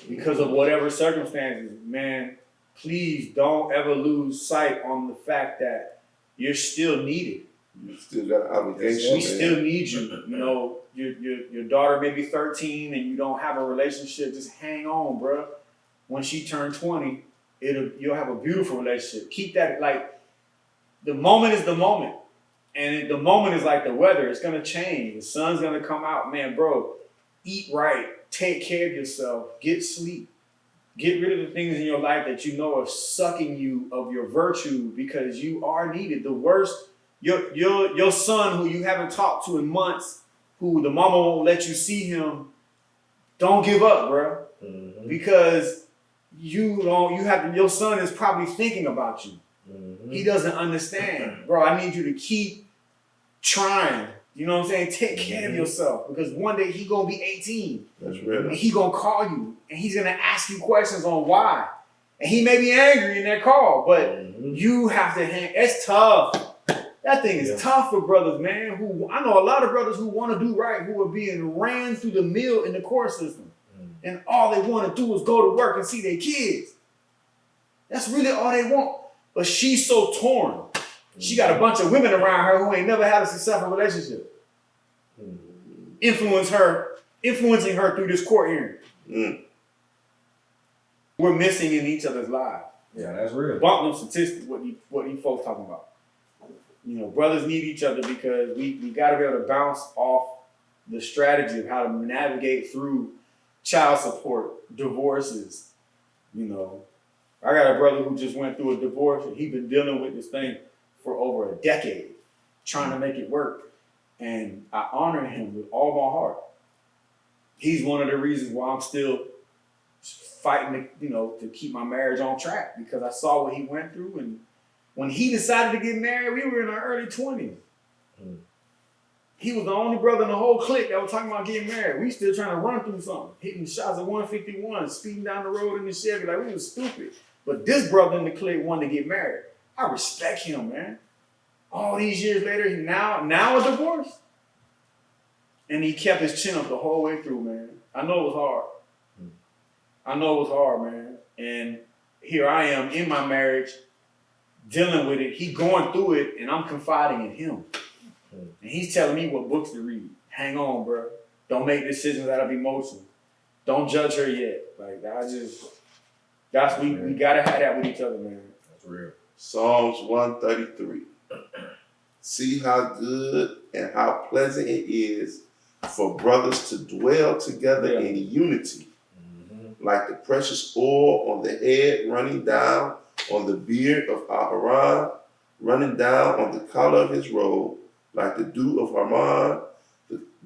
Speaker 3: because of whatever circumstances. Man, please don't ever lose sight on the fact that you're still needed.
Speaker 4: You still got an obligation.
Speaker 3: We still need you. You know, your daughter may be 13 and you don't have a relationship. Just hang on, bro. When she turned 20, you'll have a beautiful relationship. Keep that, like, the moment is the moment. And the moment is like the weather. It's gonna change. The sun's gonna come out. Man, bro, eat right. Take care of yourself. Get sleep. Get rid of the things in your life that you know are sucking you of your virtue, because you are needed. The worst, your son who you haven't talked to in months, who the mama won't let you see him, don't give up, bro. Mm-hmm. Because your son is probably thinking about you. Mm-hmm. He doesn't understand. Bro, I need you to keep trying. You know what I'm saying? Take care of yourself, because one day he gonna be 18.
Speaker 4: That's real.
Speaker 3: And he gonna call you and he's gonna ask you questions on why. And he may be angry in that call, but you have to it's tough. That thing is tough for brothers, man. Who I know a lot of brothers who want to do right, who are being ran through the mill in the court system. And all they want to do is go to work and see their kids. That's really all they want. But she's so torn. She got a bunch of women around her who ain't never had a successful relationship. Influencing her through this court hearing. We're missing in each other's lives.
Speaker 2: Yeah, that's real.
Speaker 3: Bump them statistics, what you folks talking about. You know, brothers need each other, because we got to be able to bounce off the strategy of how to navigate through child support, divorces. You know, I got a brother who just went through a divorce, and he's been dealing with this thing for over a decade, trying to make it work. And I honor him with all my heart. He's one of the reasons why I'm still fighting to keep my marriage on track, because I saw what he went through. And when he decided to get married, we were in our early 20s. He was the only brother in the whole clique that was talking about getting married. We still trying to run through something, hitting shots at 151, speeding down the road in the Chevy like we was stupid. But this brother in the clique wanted to get married. I respect him, man. All these years later, now a divorce. And he kept his chin up the whole way through, man. I know it was hard. Man. And here I am in my marriage, dealing with it. He going through it, and I'm confiding in him. And he's telling me what books to read. Hang on, bro. Don't make decisions out of emotion. Don't judge her yet. Like, we gotta have that with each other, man.
Speaker 2: That's real.
Speaker 4: Psalms 133. See how good and how pleasant it is for brothers to dwell together in unity. Like the precious oil on the head running down on the beard of Aharon, running down on the collar of his robe, like the dew of Hermon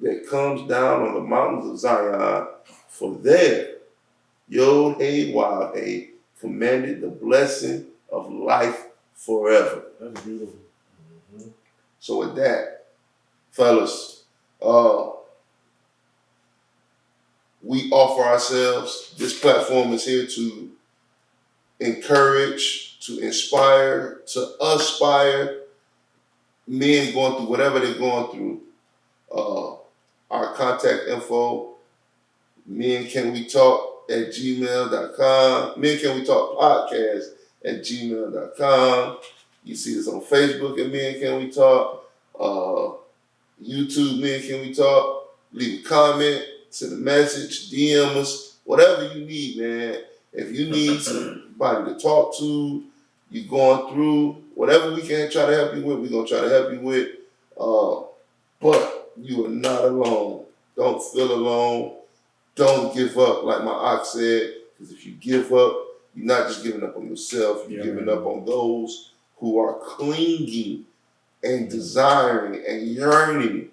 Speaker 4: that comes down on the mountains of Zion. For there, Yod Hey Wav Hey commanded the blessing of life forever.
Speaker 3: That's beautiful.
Speaker 4: So with that, fellas, we offer ourselves. This platform is here to encourage, to inspire, to aspire men going through whatever they're going through. Our contact info, mencanwetalk@gmail.com, mencanwetalkpodcast@gmail.com. You see us on Facebook at Men Can We Talk, YouTube Men Can We Talk. Leave a comment, send a message, DM us, whatever you need, man. If you need somebody to talk to, you're going through, whatever we can try to help you with, we're going to try to help you with. But you are not alone. Don't feel alone. Don't give up, like my ox said, because if you give up, you're not just giving up on yourself, you're giving up on those who are clinging and desiring and yearning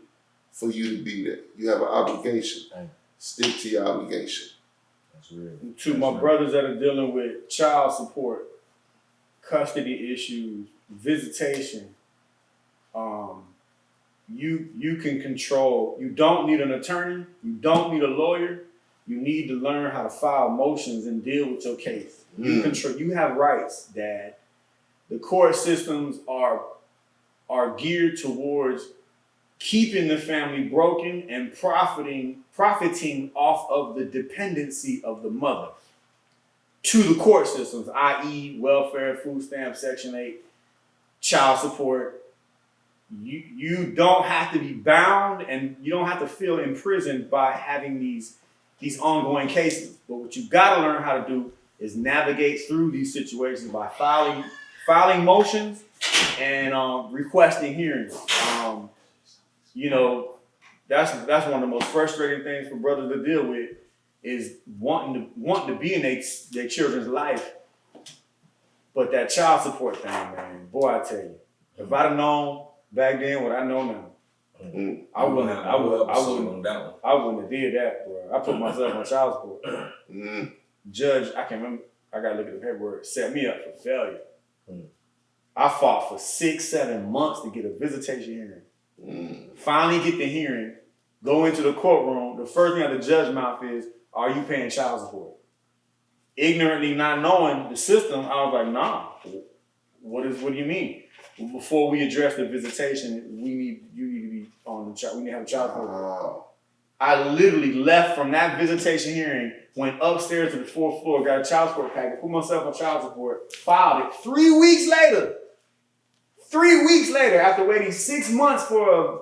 Speaker 4: for you to be there. You have an obligation. Stick to your obligation.
Speaker 2: That's real.
Speaker 3: To my brothers that are dealing with child support, custody issues, visitation, you can control. You don't need an attorney. You don't need a lawyer. You need to learn how to file motions and deal with your case. You control. You have rights, Dad. The court systems are geared towards keeping the family broken and profiting off of the dependency of the mother to the court systems, i.e. welfare, food stamps, Section 8, child support. You don't have to be bound, and you don't have to feel imprisoned by having these ongoing cases. But what you got to learn how to do is navigate through these situations by filing motions and requesting hearings. You know, that's one of the most frustrating things for brothers to deal with is wanting to be in their children's life. But that child support thing, man, boy, I tell you, if I'd have known back then what I know now, I wouldn't have did that, bro. I put myself on child support. Judge, I can't remember. I gotta look at the paperwork. Set me up for failure. I fought for 6-7 months to get a visitation hearing. Finally get the hearing. Go into the courtroom. The first thing out of the judge's mouth is, "Are you paying child support?" Ignorantly, not knowing the system, I was like, "Nah. What do you mean? Before we address the visitation, you need to be on the child. We need to have a child support." I literally left from that visitation hearing, went upstairs to the 4th floor, got a child support packet, put myself on child support, filed it. 3 weeks later, after waiting 6 months for a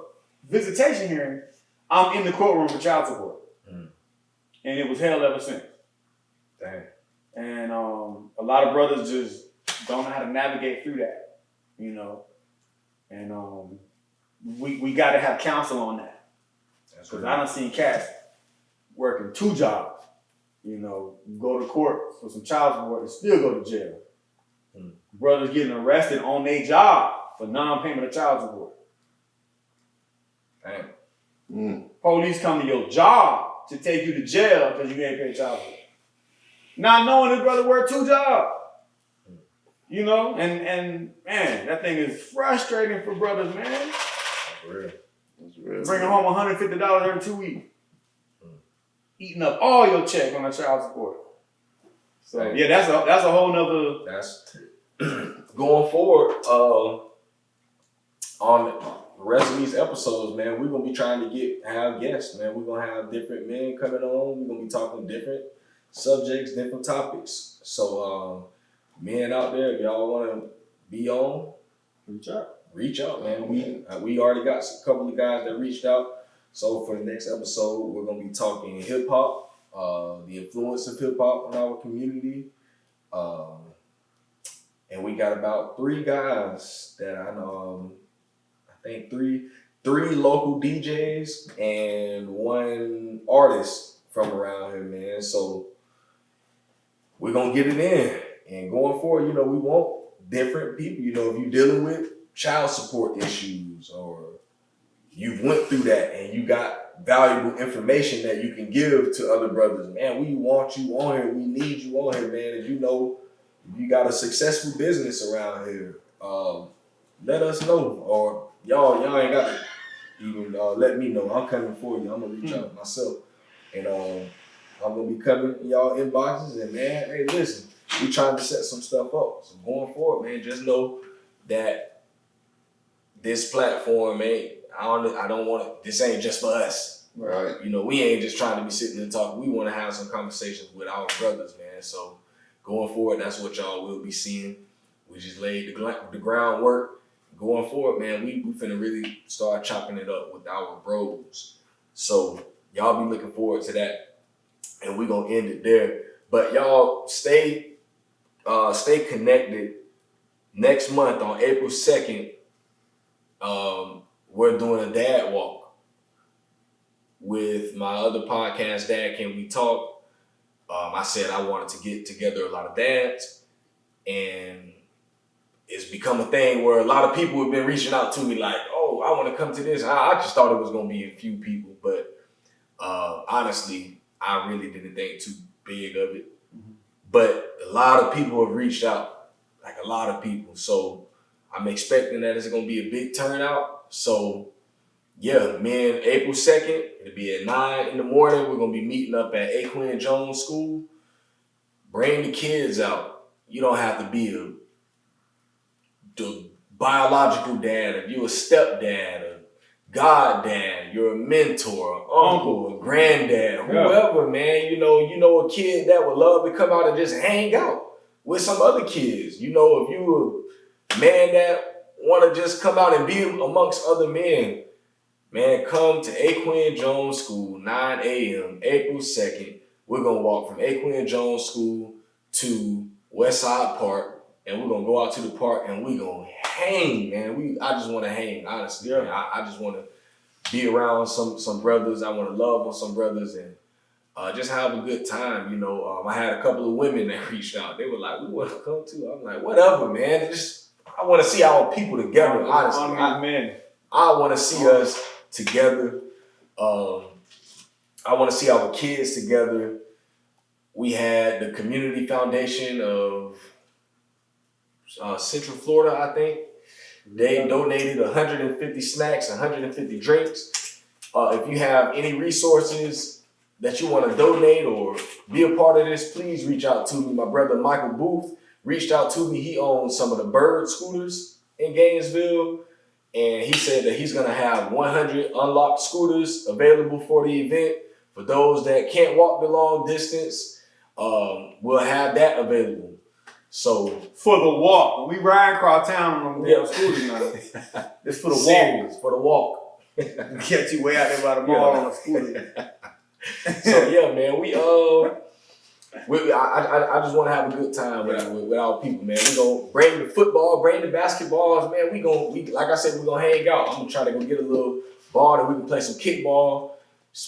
Speaker 3: visitation hearing, I'm in the courtroom for child support. And it was hell ever since.
Speaker 2: Dang.
Speaker 3: And a lot of brothers just don't know how to navigate through that, you know. And we got to have counsel on that. Because I done seen cats working 2 jobs, you know, go to court for some child support and still go to jail. Brothers getting arrested on their job for non-payment of child support.
Speaker 2: Damn.
Speaker 3: Police come to your job to take you to jail because you ain't paid child support. Not knowing this brother worked 2 jobs. You know, and man, that thing is frustrating for brothers, man.
Speaker 2: That's real.
Speaker 3: Bringing home $150 every 2 weeks. Eating up all your check on the child support. So yeah, that's a whole nother.
Speaker 2: That's going forward. On the rest of these episodes, man, we're gonna be trying to have guests, man. We're gonna have different men coming on. We're gonna be talking different subjects, different topics. So men out there, if y'all wanna be on, reach out, man. We already got a couple of guys that reached out. So for the next episode, we're gonna be talking hip hop, the influence of hip hop in our community, and we got about 3 guys that I know. I think three local DJs and 1 artist from around here, man. So we're gonna get it in. And going forward, you know, we want different people. You know, if you're dealing with child support issues or you've went through that and you got valuable information that you can give to other brothers, man, we want you on here. We need you on here, man. If you know you got a successful business around here, let us know. Or y'all ain't got to even let me know. I'm coming for you. I'm gonna reach out myself, and I'm gonna be coming in y'all inboxes. And man, hey, listen, we trying to set some stuff up. So going forward, man, just know that this platform, man, I don't want it. This ain't just for us.
Speaker 4: Right.
Speaker 2: You know, we ain't just trying to be sitting and talking. We want to have some conversations with our brothers, man. So going forward, that's what y'all will be seeing. We just laid the groundwork. Going forward, man, we finna really start chopping it up with our bros. So y'all be looking forward to that. And we're gonna end it there. But y'all stay connected. Next month on April 2nd, we're doing a dad walk with my other podcast, Dad Can We Talk. I said I wanted to get together a lot of dads, and it's become a thing where a lot of people have been reaching out to me like, "Oh, I want to come to this." I just thought it was going to be a few people, but honestly, I really didn't think too big of it. But a lot of people have reached out, like a lot of people. So I'm expecting that it's going to be a big turnout. So yeah, man, April 2nd, it'll be at 9 in the morning. We're going to be meeting up at Aquin Jones School. Bring the kids out. You don't have to be the biological dad, if you're a stepdad, a goddad, you're a mentor, uncle, a granddad, whoever, man. You know a kid that would love to come out and just hang out with some other kids. You know, if you a man that want to just come out and be amongst other men, man, come to Aquin Jones School, 9 a.m., April 2nd. We're going to walk from Aquin Jones School to West Side Park, and we're gonna go out to the park and we gonna hang, man. I just want to hang, honestly.
Speaker 3: Yeah.
Speaker 2: Man. I just want to be around some brothers. I want to love on some brothers and just have a good time. You know, I had a couple of women that reached out. They were like, "We want to come too." I'm like, "Whatever, man. I want to see our people together. Honestly, I want to see us together. I want to see our kids together." We had the Community Foundation of Central Florida, I think. They donated 150 snacks, 150 drinks. If you have any resources that you want to donate or be a part of this, please reach out to me. My brother Michael Booth reached out to me. He owns some of the Bird scooters in Gainesville. And he said that he's going to have 100 unlocked scooters available for the event. For those that can't walk the long distance, we'll have that available. So
Speaker 3: for the walk, we ride across town on them scooters now. It's for the walk.
Speaker 2: For the walk.
Speaker 3: Get you way out there by the mall on a scooter.
Speaker 2: So yeah, man, I just want to have a good time with our people, man. We gonna bring the football, bring the basketballs, man. We like I said, we gonna hang out. I'm gonna try to go get a little ball that we can play some kickball.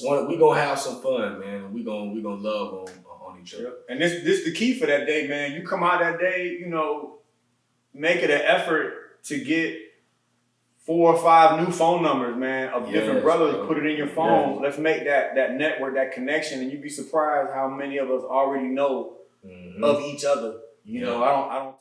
Speaker 2: We gonna have some fun, man. We gonna love on each other.
Speaker 3: And this the key for that day, man. You come out that day, make it an effort to get 4 or 5 new phone numbers, man, of different brothers. Bro. Put it in your phone. Yeah. Let's make that network, that connection, and you'd be surprised how many of us already know of each other. I don't